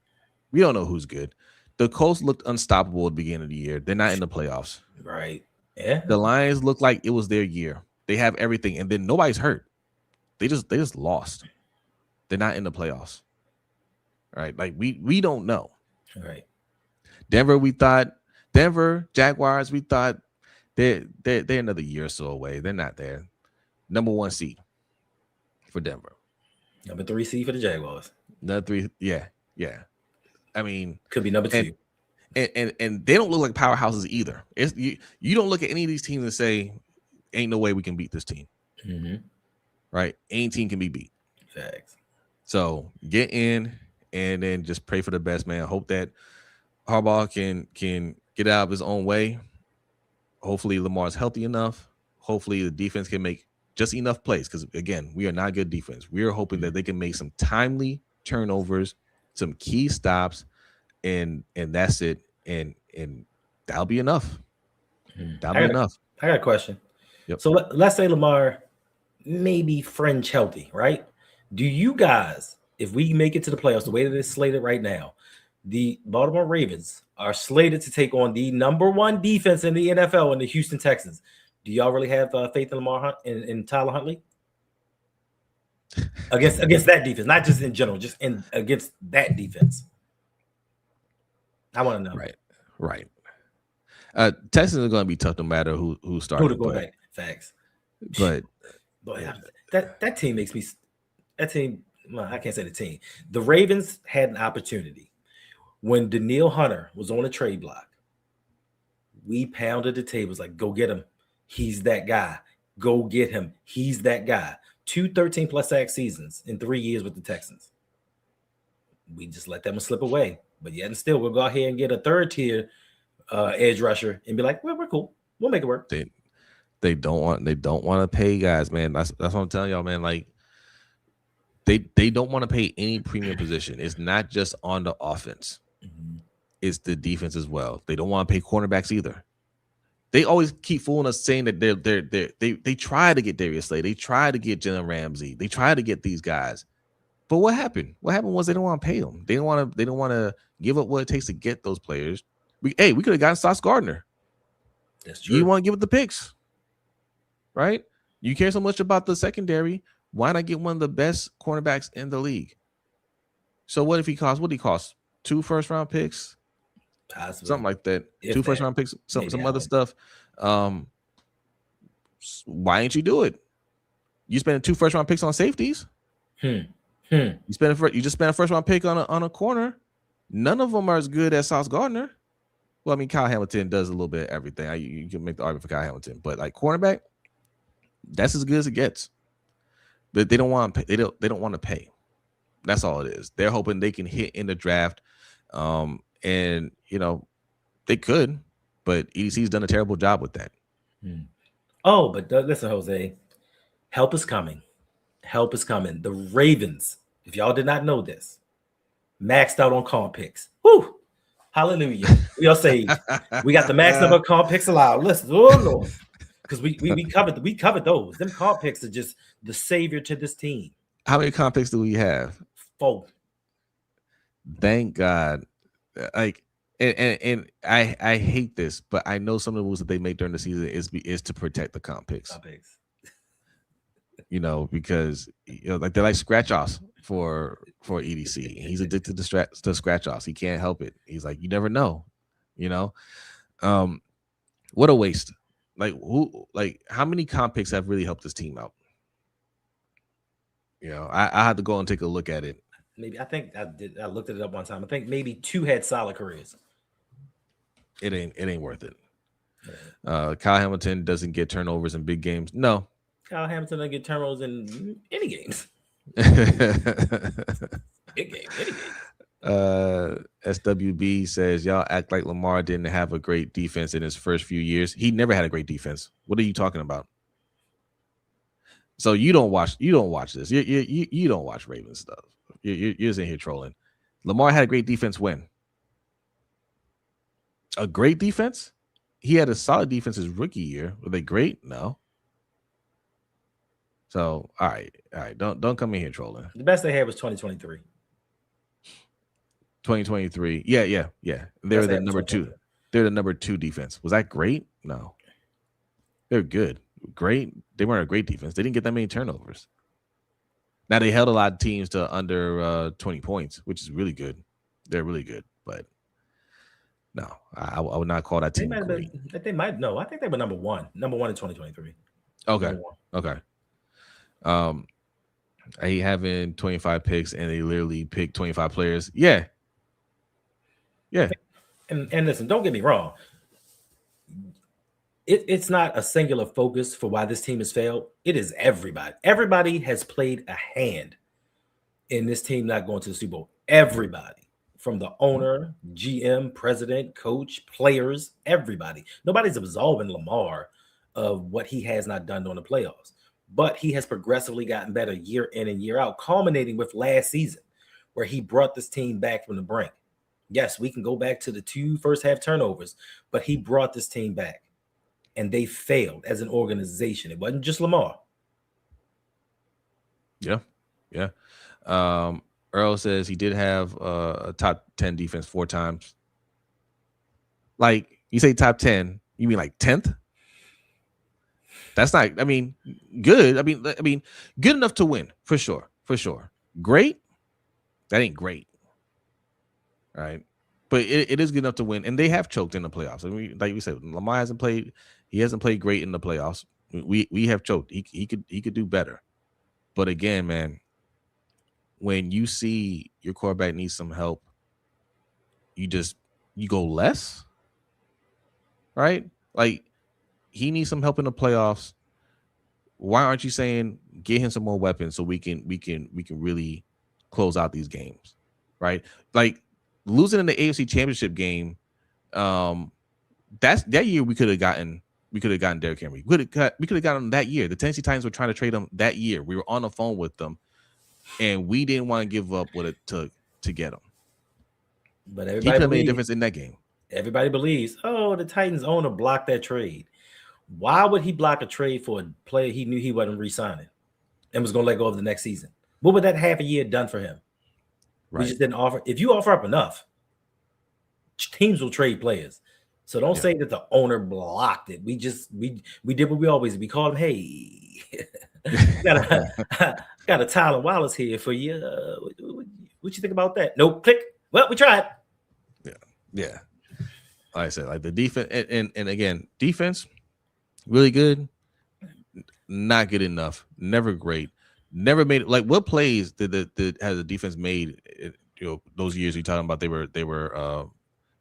We don't know who's good. The Colts looked unstoppable at the beginning of the year. They're not in the playoffs. Right. Yeah. The Lions look like it was their year. They have everything, and then nobody's hurt. They just lost. They're not in the playoffs. Right? Like we don't know. Right. Denver, Jaguars, we thought they're another year or so away. They're not there. Number 1 seed for Denver. Number 3 seed for the Jaguars. Number 3, yeah. I mean, could be number 2. And they don't look like powerhouses either. You don't look at any of these teams and say, ain't no way we can beat this team. Right? Any team can be beat. Facts. So get in and then just pray for the best, man. Hope that Harbaugh can get out of his own way. Hopefully Lamar's healthy enough. Hopefully the defense can make just enough plays, because again, we are not good defense. We are hoping that they can make some timely turnovers, some key stops, and that's it. And that'll be enough. That'll be enough. I got a question. Yep. So let's say Lamar maybe fringe healthy, right? Do you guys, if we make it to the playoffs the way that it's slated right now, the Baltimore Ravens are slated to take on the number 1 defense in the NFL in the Houston Texans. Do y'all really have faith in Lamar Hunt and Tyler Huntley against that defense? Not just in general, just against that defense. I want to know. Right. Texans are going to be tough no matter who starts. Facts. But that team makes me. that team, well, I can't say the team. The Ravens had an opportunity when Danielle Hunter was on a trade block. We pounded the tables like, go get him. He's that guy. Go get him. He's that guy. 2 13+ sack seasons in 3 years with the Texans. We just let them slip away. But yet and still, we'll go ahead and get a third tier edge rusher and be like, well, we're cool. We'll make it work. They don't want to pay guys, man. That's what I'm telling y'all, man. Like they don't want to pay any premium position. It's not just on the offense. Mm-hmm. It's the defense as well. They don't want to pay cornerbacks either. They always keep fooling us saying that they try to get Darius Slay. They try to get Jalen Ramsey. They try to get these guys. But what happened? What happened was they don't want to pay them. They don't want to give up what it takes to get those players. We could have gotten Sauce Gardner. That's true. You want to give it the picks, right? You care so much about the secondary. Why not get one of the best cornerbacks in the league? So what if he costs? What did he cost? 2 first-round picks? Possibly. Something like that. If 2 first-round picks, some other stuff. Why ain't you do it? You spending 2 first-round picks on safeties. You just spent a first-round pick on a corner. None of them are as good as Sauce Gardner. Well, I mean, Kyle Hamilton does a little bit of everything. You can make the argument for Kyle Hamilton, but like cornerback, that's as good as it gets. But they don't want to pay. They don't want to pay. That's all it is. They're hoping they can hit in the draft. And they could, but EDC's done a terrible job with that. Oh, but listen, Jose, help is coming. Help is coming. The Ravens, if y'all did not know this, maxed out on comp picks. Woo! Hallelujah. We all say we got the max number of comp picks allowed. Listen, because we covered those. Them comp picks are just the savior to this team. How many comp picks do we have? 4. Thank God. Like, and I hate this, but I know some of the moves that they make during the season is to protect the comp picks. Because like they're like scratch offs for EDC. He's addicted to scratch offs. He can't help it. He's like, you never know. What a waste. Like how many comp picks have really helped this team out? I had to go and take a look at it. Maybe I think I did. I looked it up one time. I think maybe 2 had solid careers. It ain't worth it. Kyle Hamilton doesn't get turnovers in big games. No. Kyle Hamilton doesn't get turnovers in any games. Big game, any game. SWB says y'all act like Lamar didn't have a great defense in his first few years. He never had a great defense. What are you talking about? So you don't watch this. You don't watch Ravens stuff. You're just in here trolling. Lamar had a great defense when? A great defense? He had a solid defense his rookie year. Were they great? No. So all right. Don't come in here trolling. The best they had was 2023. 2023. Yeah. They're the number 2. They're the number 2 defense. Was that great? No. They're good. Great. They weren't a great defense. They didn't get that many turnovers. Now they held a lot of teams to under 20 points, which is really good. They're really good, but no, I would not call that team great. They might. No, I think they were number 1 in 2023. Okay. I having 25 picks and they literally picked 25 players. Yeah. And listen, don't get me wrong. It's not a singular focus for why this team has failed. It is everybody. Everybody has played a hand in this team not going to the Super Bowl. Everybody. From the owner, GM, president, coach, players, everybody. Nobody's absolving Lamar of what he has not done during the playoffs. But he has progressively gotten better year in and year out, culminating with last season, where he brought this team back from the brink. Yes, we can go back to the 2 first half turnovers, but he brought this team back. And they failed as an organization. It wasn't just Lamar. Yeah. Earl says he did have a top 10 defense 4 times. Like, you say top 10, you mean like 10th? That's not, good. I mean, good enough to win, for sure. Great? That ain't great. All right. But it is good enough to win. And they have choked in the playoffs. Like we said, Lamar hasn't played great in the playoffs. We have choked. He could do better. But again, man, when you see your quarterback needs some help, you go less, right? Like, he needs some help in the playoffs. Why aren't you saying get him some more weapons so we can really close out these games, right? Like, losing in the AFC Championship game, that year we could have gotten Derrick Henry. We could have gotten him that year. The Tennessee Titans were trying to trade him that year. We were on the phone with them, and we didn't want to give up what it took to get him. But he could have made a difference in that game. Everybody believes, the Titans owner blocked that trade. Why would he block a trade for a player he knew he wasn't re-signing and was going to let go of the next season? What would that half a year done for him? Right. We just didn't offer. If you offer up enough, teams will trade players. So don't say that the owner blocked it. We did what we always do. We called him, hey, got a Tyler Wallace here for you. What you think about that? Nope, click. Well, we tried. Yeah. Like I said, like the defense, and again, defense, really good, not good enough, never great, never made it. Like, what plays has the defense made? Those years you're talking about, they were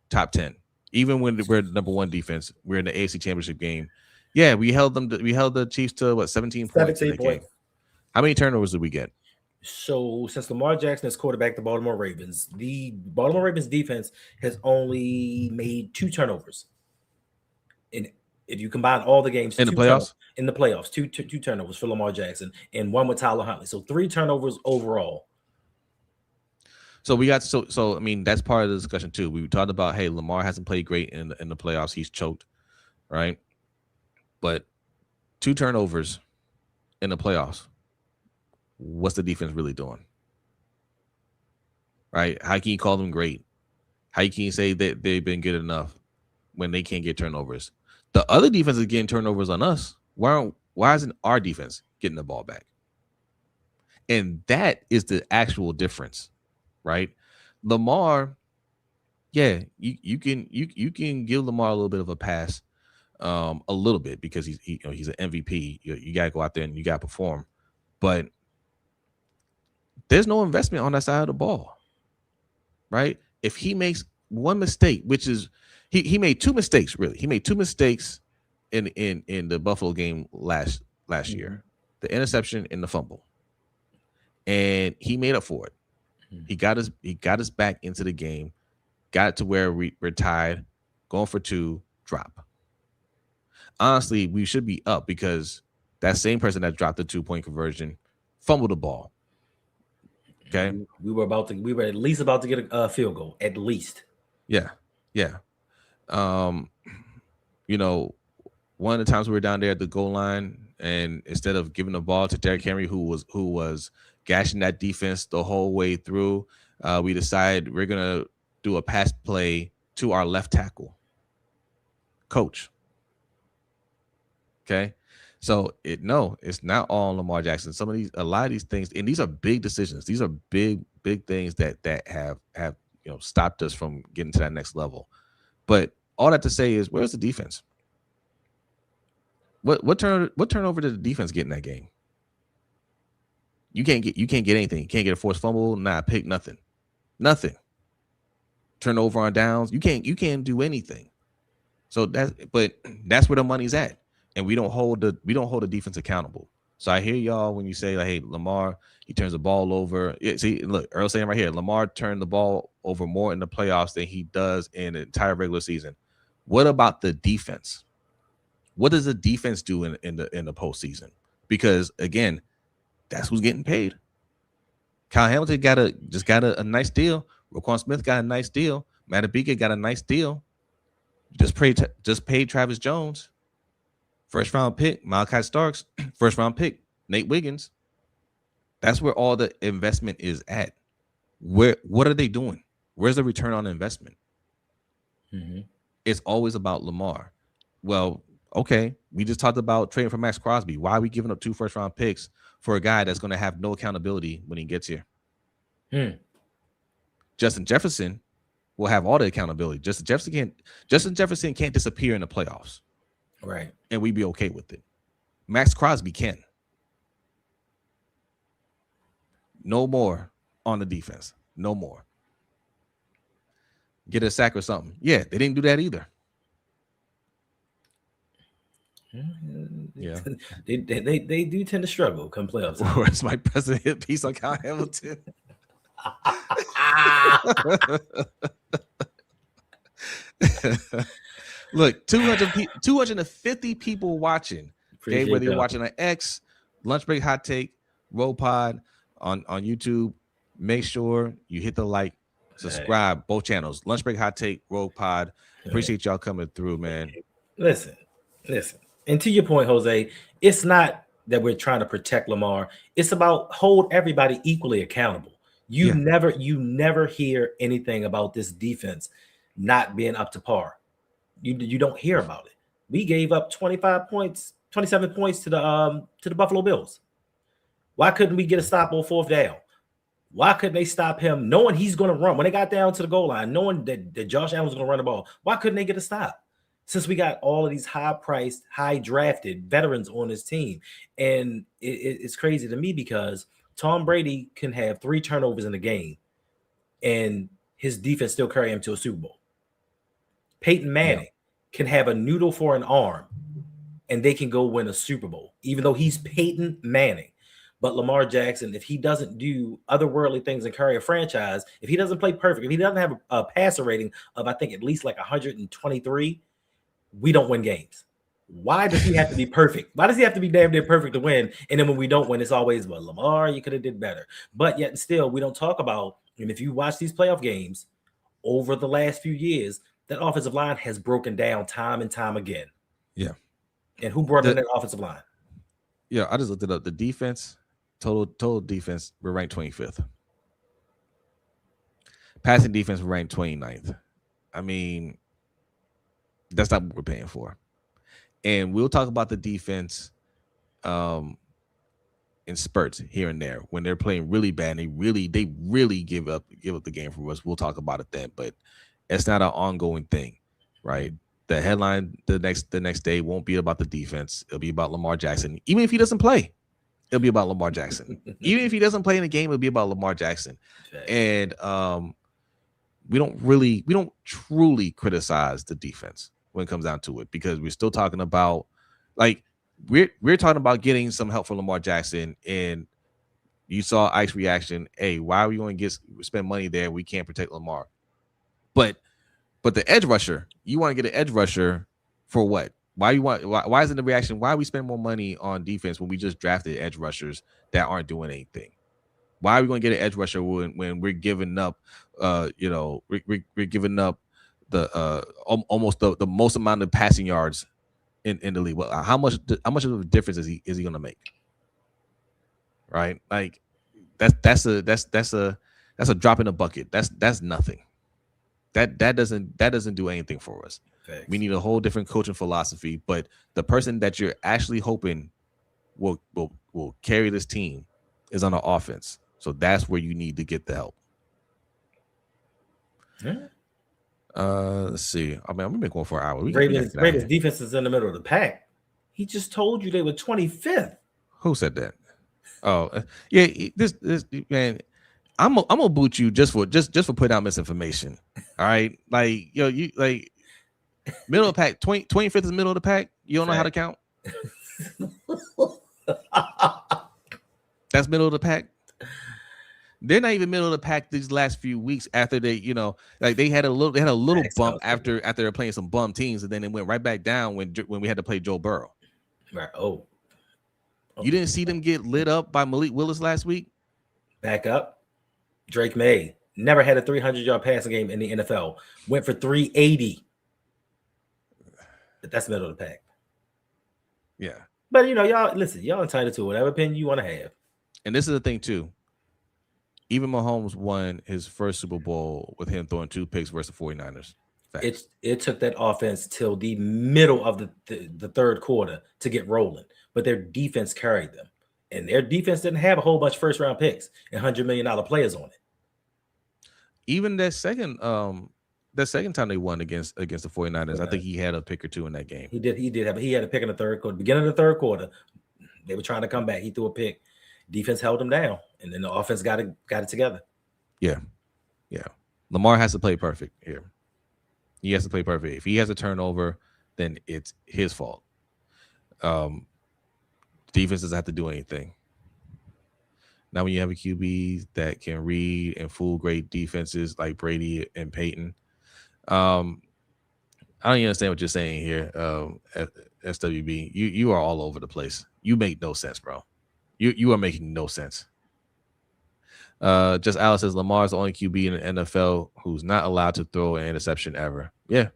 top 10. Even when we're the number one defense, we're in the AFC Championship game. Yeah, we held the Chiefs to 17 points in that game. How many turnovers did we get? So since Lamar Jackson has quarterbacked the Baltimore Ravens, the Baltimore Ravens defense has only made 2 turnovers. And if you combine all the games in the playoffs, two turnovers for Lamar Jackson and 1 with Tyler Huntley. So 3 turnovers overall. So we got so I mean, that's part of the discussion too. We talked about, hey, Lamar hasn't played great in the playoffs. He's choked, right? But 2 turnovers in the playoffs. What's the defense really doing? Right? How can you call them great? How can you say that they've been good enough when they can't get turnovers? The other defense is getting turnovers on us. Why isn't our defense getting the ball back? And that is the actual difference, right? Lamar, yeah, you can give Lamar a little bit of a pass, a little bit, because he's an MVP. You gotta go out there and you gotta perform, but there's no investment on that side of the ball, right? If he makes one mistake, which is he made 2 mistakes, really. He made 2 mistakes in the Buffalo game last year, the interception and the fumble, and he made up for it. He got us back into the game, got it to where we're tied, going for 2, drop. Honestly, we should be up because that same person that dropped the 2-point conversion fumbled the ball. Okay, we were at least about to get a field goal, at least. Yeah. One of the times we were down there at the goal line, and instead of giving the ball to Derrick Henry, who was gashing that defense the whole way through, we decided we're gonna do a pass play to our left tackle, coach. Okay. So it's not all on Lamar Jackson. A lot of these things, and these are big decisions. These are big things that have stopped us from getting to that next level. But all that to say is, where's the defense? What turnover did the defense get in that game? You can't get anything. You can't get a forced fumble, not pick, nothing. Turnover on downs. You can't do anything. So that's where the money's at. And we don't hold the defense accountable. So I hear y'all when you say, like, hey, Lamar, he turns the ball over. Yeah, see, look, Earl's saying right here, Lamar turned the ball over more in the playoffs than he does in the entire regular season. What about the defense? What does the defense do in the postseason? Because again, that's who's getting paid. Kyle Hamilton got a nice deal. Roquan Smith got a nice deal. Matabika got a nice deal. Just paid Travis Jones. First round pick, Malachi Starks. First round pick, Nate Wiggins. That's where all the investment is at. What are they doing? Where's the return on investment? It's always about Lamar. Well, okay, we just talked about trading for Maxx Crosby. Why are we giving up 2 first round picks for a guy that's going to have no accountability when he gets here? Justin Jefferson will have all the accountability. Justin Jefferson can't disappear in the playoffs. Right. And we'd be okay with it. Maxx Crosby can. No more on the defense. No more. Get a sack or something. Yeah, they didn't do that either. Yeah, they do tend to struggle come playoffs. Where's my president hit piece on Kyle Hamilton? Look, 250 people watching. Okay, whether you're watching on X, Lunch Break Hot Take, Roll Pod on YouTube, make sure you hit the like, subscribe, both channels. Lunch Break Hot Take, Roll Pod. Appreciate y'all coming through, man. Listen. And to your point, Jose, it's not that we're trying to protect Lamar. It's about hold everybody equally accountable. You never hear anything about this defense not being up to par. You don't hear about it. We gave up 27 points to the Buffalo Bills. Why couldn't we get a stop on 4th down? Why couldn't they stop him knowing he's going to run? When they got down to the goal line, knowing that Josh Allen was going to run the ball, why couldn't they get a stop? Since we got all of these high-priced, high-drafted veterans on this team. And it's crazy to me because Tom Brady can have 3 turnovers in a game and his defense still carry him to a Super Bowl. Peyton Manning can have a noodle for an arm and they can go win a Super Bowl, even though he's Peyton Manning. But Lamar Jackson, if he doesn't do otherworldly things and carry a franchise, if he doesn't play perfect, if he doesn't have a passer rating of, I think, at least like 123, we don't win games. Why does he have to be perfect? Why does he have to be damn near perfect to win? And then when we don't win, it's always, well, Lamar, you could have did better. But yet and still, we don't talk about, and if you watch these playoff games over the last few years, that offensive line has broken down time and time again. Yeah. And who brought in that offensive line? Yeah, I just looked it up. The defense, total defense, we're ranked 25th. Passing defense, we're ranked 29th. I mean, that's not what we're paying for. And we'll talk about the defense in spurts here and there. When they're playing really bad, they really give up the game for us. We'll talk about it then, but it's not an ongoing thing, right? The headline the next day won't be about the defense. It'll be about Lamar Jackson. Even if he doesn't play, it'll be about Lamar Jackson. Even if he doesn't play in the game, it'll be about Lamar Jackson. Okay. And we don't truly criticize the defense when it comes down to it, because we're still talking about, like, we're talking about getting some help for Lamar Jackson. And you saw Ike's reaction. Hey, why are we going to spend money there? We can't protect Lamar. But the edge rusher, you want to get an edge rusher for what? Why isn't the reaction? Why we spend more money on defense when we just drafted edge rushers that aren't doing anything? Why are we going to get an edge rusher when we're giving up, we're giving up the almost the most amount of passing yards in the league? Well, how much of a difference is he going to make? Right? Like that's a drop in the bucket. That's nothing. That doesn't do anything for us. Thanks. We need a whole different coaching philosophy. But the person that you're actually hoping will carry this team is on the offense. So that's where you need to get the help. Yeah. Let's see. I mean, we've been going for an hour. Ravens defense is in the middle of the pack. He just told you they were 25th. Who said that? Oh, yeah. This man. I'm gonna boot you just for putting out misinformation. All right, like you like middle of the pack. 25th is middle of the pack. You don't know how to count. That's middle of the pack. They're not even middle of the pack these last few weeks. After they had a little bump after they were playing some bum teams, and then it went right back down when we had to play Joe Burrow. Right. Oh. You didn't see them get lit up by Malik Willis last week? Back up. Drake May never had a 300-yard passing game in the NFL. Went for 380. But that's middle of the pack. Yeah. But, y'all, listen, y'all entitled to whatever opinion you want to have. And this is the thing, too. Even Mahomes won his first Super Bowl with him throwing 2 picks versus the 49ers. Facts. It took that offense till the middle of the third quarter to get rolling. But their defense carried them. And their defense didn't have a whole bunch of first-round picks and $100 million players on it. Even that second time they won against the 49ers, I think he had a pick or 2 in that game. He had a pick in the third quarter. Beginning of the third quarter, they were trying to come back. He threw a pick. Defense held him down, and then the offense got it together. Yeah. Lamar has to play perfect here. He has to play perfect. If he has a turnover, then it's his fault. Defense doesn't have to do anything. Now, when you have a QB that can read and fool great defenses like Brady and Peyton, I don't even understand what you're saying here. SWB, you are all over the place. You make no sense, bro. You are making no sense. Just Alice says Lamar is the only QB in the NFL who's not allowed to throw an interception ever. Yeah.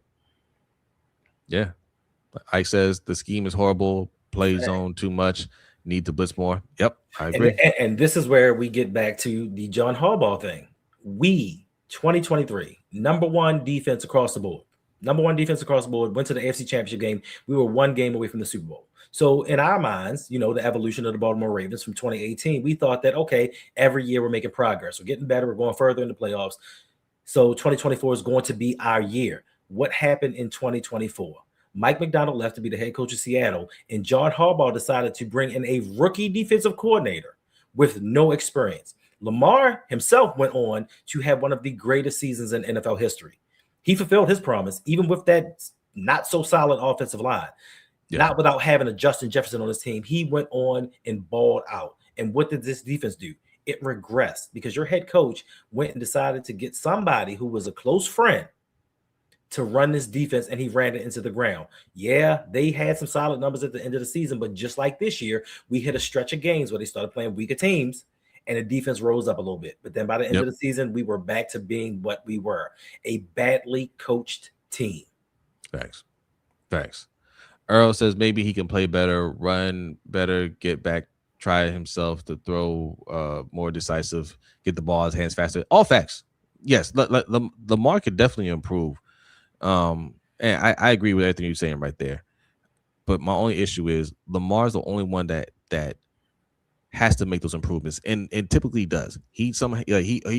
Ike says the scheme is horrible. Play zone too much. Need to blitz more. Yep, I agree. And this is where we get back to the John Harbaugh thing. We 2023 number one defense across the board. Went to the AFC Championship game. We were one game away from the Super Bowl. So in our minds, the evolution of the Baltimore Ravens from 2018, we thought that, okay, every year we're making progress. We're getting better. We're going further in the playoffs. So 2024 is going to be our year. What happened in 2024? Mike McDonald left to be the head coach of Seattle, and John Harbaugh decided to bring in a rookie defensive coordinator with no experience. Lamar himself went on to have one of the greatest seasons in NFL history. He fulfilled his promise, even with that not so solid offensive line. Not without having a Justin Jefferson on his team. He went on and balled out. And what did this defense do? It regressed because your head coach went and decided to get somebody who was a close friend to run this defense, and he ran it into the ground. Yeah, they had some solid numbers at the end of the season, but just like this year, we hit a stretch of games where they started playing weaker teams, and the defense rose up a little bit. But then by the end of the season, we were back to being what we were, a badly coached team. Facts. Earl says maybe he can play better, run better, get back, try himself to throw more decisive, get the ball in his hands faster. All facts. Yes, Lamar could definitely improve. And I agree with everything you're saying right there. But my only issue is Lamar's the only one that has to make those improvements, and typically does. He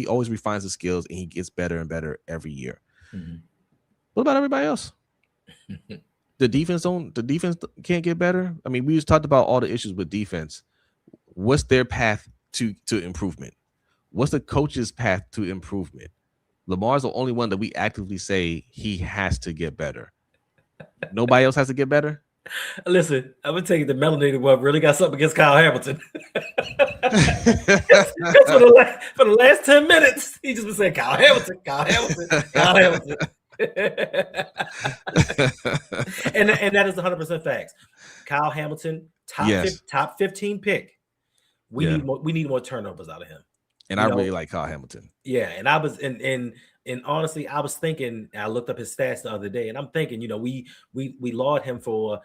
always refines his skills, and he gets better and better every year. Mm-hmm. What about everybody else? The defense can't get better. I mean, we just talked about all the issues with defense. What's their path to improvement? What's the coach's path to improvement? Lamar's the only one that we actively say he has to get better. Nobody else has to get better. Listen, I'm gonna tell you, the melanated one really got something against Kyle Hamilton. for the last 10 minutes, he just been saying Kyle Hamilton. and that is 100% facts. Kyle Hamilton, top 15 pick. We need more turnovers out of him. And I really like Kyle Hamilton. Yeah, and I was and honestly, I was thinking. I looked up his stats the other day, and I'm thinking, we laud him for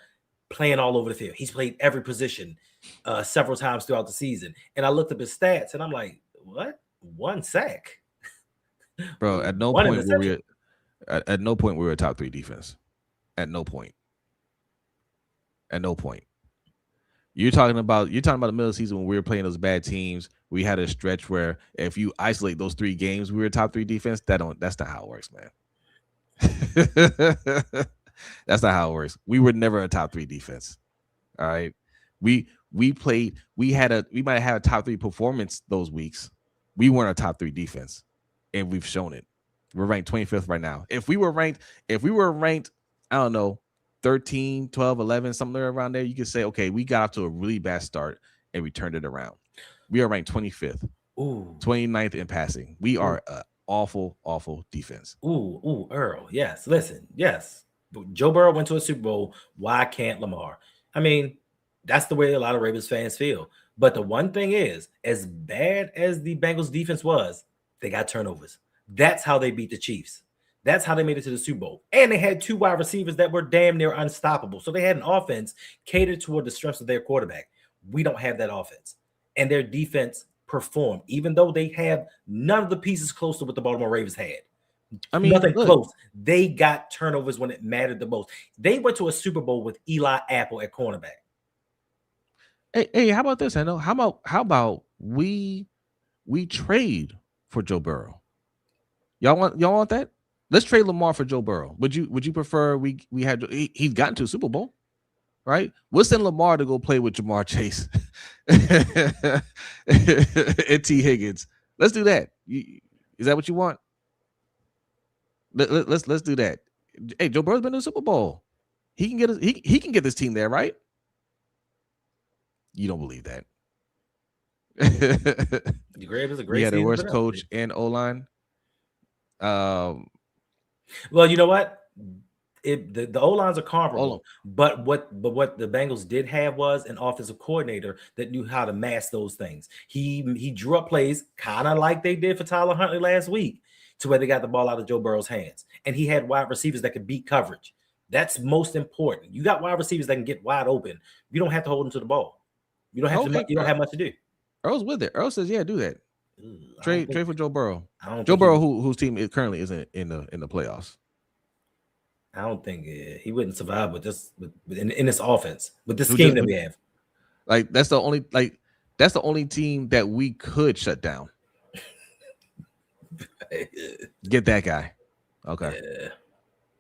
playing all over the field. He's played every position several times throughout the season. And I looked up his stats, and I'm like, what? 1 sack, bro. At no point we were a top 3 defense. At no point. You're talking about the middle of the season when we were playing those bad teams. We had a stretch where if you isolate those 3 games, we were a top 3 defense. That's not how it works, man. That's not how it works. We were never a top 3 defense. All right. We might have had a top 3 performance those weeks. We weren't a top 3 defense, and we've shown it. We're ranked 25th right now. If we were ranked, I don't know, 13, 12, 11, somewhere around there, you could say, okay, we got off to a really bad start and we turned it around. We are ranked 25th, 29th in passing. We are an awful, awful defense. Earl. Yes. Listen. Yes. Joe Burrow went to a Super Bowl. Why can't Lamar? I mean, that's the way a lot of Ravens fans feel. But the one thing is, as bad as the Bengals defense was, they got turnovers. That's how they beat the Chiefs. That's how they made it to the Super Bowl. And they had 2 wide receivers that were damn near unstoppable. So they had an offense catered toward the strengths of their quarterback. We don't have that offense. And their defense performed, even though they have none of the pieces close to what the Baltimore Ravens had. I mean, nothing close. They got turnovers when it mattered the most. They went to a Super Bowl with Eli Apple at cornerback. Hey, how about this, Hendo? How about we trade for Joe Burrow? Y'all want that? Let's trade Lamar for Joe Burrow. Would you prefer he's gotten to a Super Bowl, right? We'll send Lamar to go play with Jamar Chase and T. Higgins. Let's do that. Is that what you want? Let's do that. Hey, Joe Burrow's been to the Super Bowl. He can get he can get this team there, right? You don't believe that. Graham is a great. He had the worst coach and O-line. Well, you know what? The O-lines are comparable, but what the Bengals did have was an offensive coordinator that knew how to mask those things. He drew up plays kind of like they did for Tyler Huntley last week, to where they got the ball out of Joe Burrow's hands, and he had wide receivers that could beat coverage. That's most important. You got wide receivers that can get wide open. You don't have to hold them to the ball. You don't have to. You don't have much to do. Earl's with it. Earl says, "Yeah, do that. Trade for Joe Burrow. Joe Burrow, whose team currently isn't in the playoffs." I don't think he wouldn't survive with this in this offense with this scheme that we have. Like that's the only team that we could shut down. Get that guy. Okay. Yeah.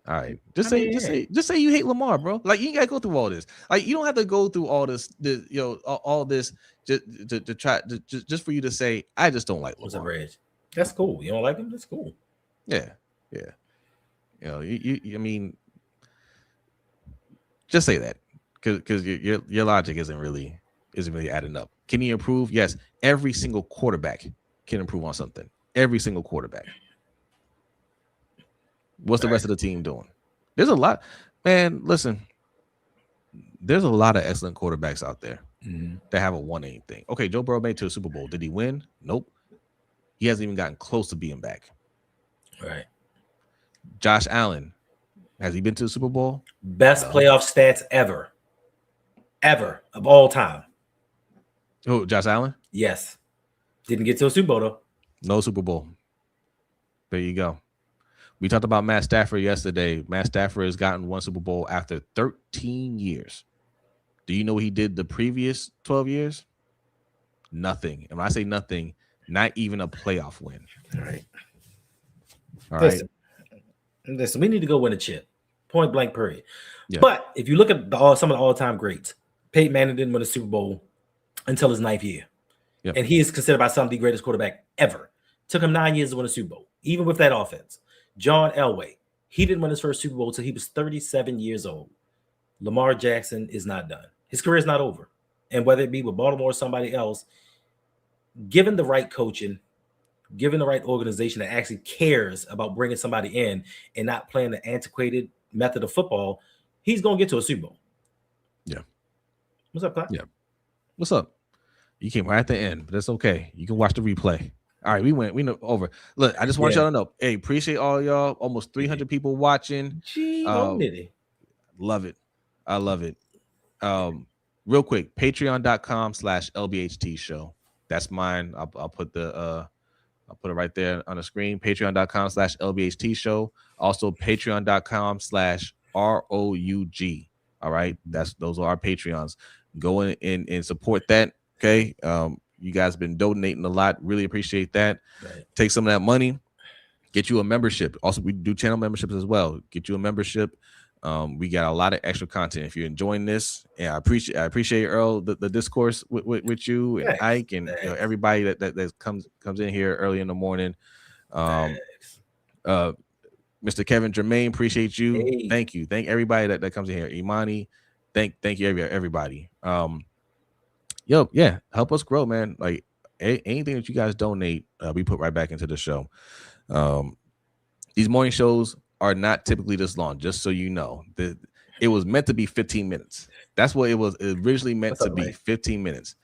All right. Just say you hate Lamar, bro. Like you ain't gotta go through all this. Like you don't have to go through all this. All this just to try just for you to say I just don't like Lamar. That's cool. You don't like him? That's cool. Yeah. I mean, just say that because your logic isn't really adding up. Can he improve? Yes. Every single quarterback can improve on something. Every single quarterback. What's the rest of the team doing? There's a lot, man. Listen, there's a lot of excellent quarterbacks out there that haven't won anything. Okay, Joe Burrow made it to a Super Bowl. Did he win? Nope. He hasn't even gotten close to being back. Right. Josh Allen, has he been to the Super Bowl? Best playoff stats ever of all time. Oh, Josh Allen? Yes. Didn't get to a Super Bowl though. No Super Bowl. There you go. We talked about Matt Stafford yesterday. Matt Stafford has gotten one Super Bowl after 13 years. Do you know what he did the previous 12 years? Nothing. And when I say nothing, not even a playoff win. All right. Listen, we need to go win a chip. Point blank, period. Yeah. But if you look at some of the all-time greats, Peyton Manning didn't win a Super Bowl until his 9th year. Yep. And he is considered by some the greatest quarterback ever. Took him 9 years to win a Super Bowl, even with that offense. John Elway, he didn't win his first Super Bowl until he was 37 years old. Lamar Jackson is not done. His career is not over. And whether it be with Baltimore or somebody else, given the right coaching, given the right organization that actually cares about bringing somebody in and not playing the antiquated method of football, he's going to get to a Super Bowl. Yeah. What's up, Clyde? Yeah. What's up? You came right at the end, but that's okay. You can watch the replay. All right, we know over. Look, I just want y'all to know. Hey, appreciate all y'all. Almost 300 people watching. Love it. I love it. Real quick, patreon.com/LBHTShow. That's mine. I'll put I'll put it right there on the screen. Patreon.com/LBHTShow. Also, patreon.com/ROUG. All right, those are our Patreons. Go in and support that. Okay. You guys have been donating a lot. Really appreciate that. Right. Take some of that money, get you a membership. Also, we do channel memberships as well. Get you a membership. We got a lot of extra content. If you're enjoying this, and I appreciate Earl the discourse with you and Ike and everybody that comes in here early in the morning. Mr. Kevin Jermaine, appreciate you. Hey. Thank you. Thank everybody that comes in here. Imani, thank you everybody. Help us grow, man. Like anything that you guys donate, we put right back into the show. These morning shows are not typically this long, just so you know. It was meant to be 15 minutes. That's what it was originally meant to be, 15 minutes.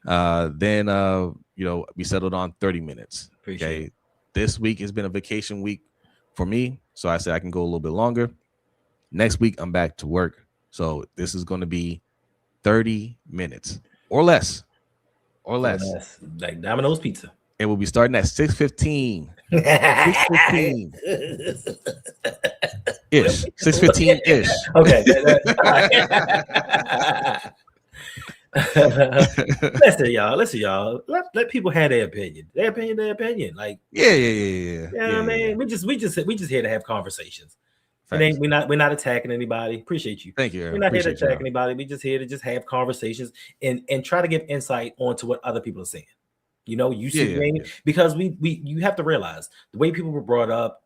Then we settled on 30 minutes. Okay. This week has been a vacation week for me, so I said I can go a little bit longer. Next week, I'm back to work. So this is going to be 30 minutes. Or less. Like Domino's Pizza. It will be starting at 6:15. 6:15 ish. 6:15 ish. Okay. Listen, y'all. Let people have their opinion. Their opinion. Like yeah. I mean, we just here to have conversations. We're not attacking anybody. Appreciate you. Thank you. We're not here to attack anybody. We're just here to have conversations and try to give insight onto what other people are saying. You know, you see the game because you have to realize the way people were brought up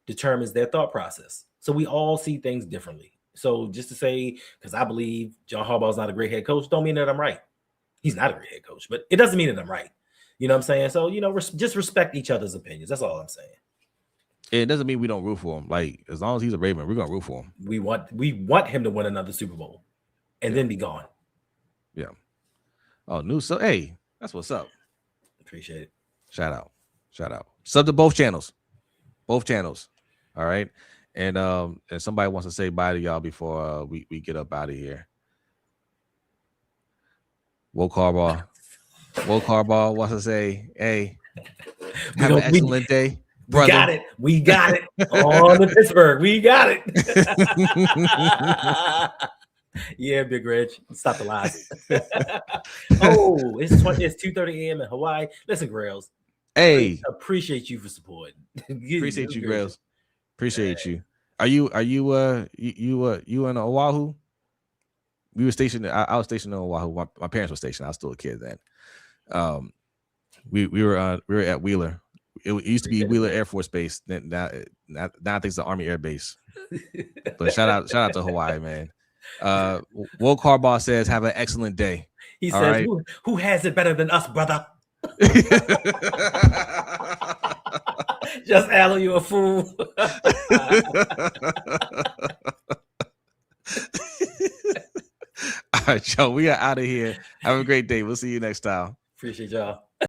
determines their thought process. So we all see things differently. So just to say, because I believe John Harbaugh's not a great head coach, don't mean that I'm right. He's not a great head coach, but it doesn't mean that I'm right. You know what I'm saying? So, you know, just respect each other's opinions. That's all I'm saying. It doesn't mean we don't root for him. Like, as long as he's a Raven, we're gonna root for him. We want him to win another Super Bowl and then be gone. Yeah. Oh, new. So hey, that's what's up. Appreciate it. Shout out. Sub to both channels. All right. And somebody wants to say bye to y'all before we get up out of here. Woke Harbaugh wants to say, hey, have an excellent day. Brother. We got it. On to Pittsburgh. We got it. Yeah, Big Rich. Stop the lies. Oh, it's 2:30 a.m. in Hawaii. Listen, Grails. Hey, appreciate you for supporting. Appreciate you, Grails. Appreciate you. Are you in Oahu? We were stationed. I was stationed in Oahu. My parents were stationed. I was still a kid then. We were at Wheeler. It used to be Wheeler Air Force Base. Now I think it's the Army Air Base. But shout out to Hawaii, man. Woke Harbaugh says, "Have an excellent day." He says, right? Who has it better than us, brother? Just Al, you a fool. All right, y'all. We are out of here. Have a great day. We'll see you next time. Appreciate y'all.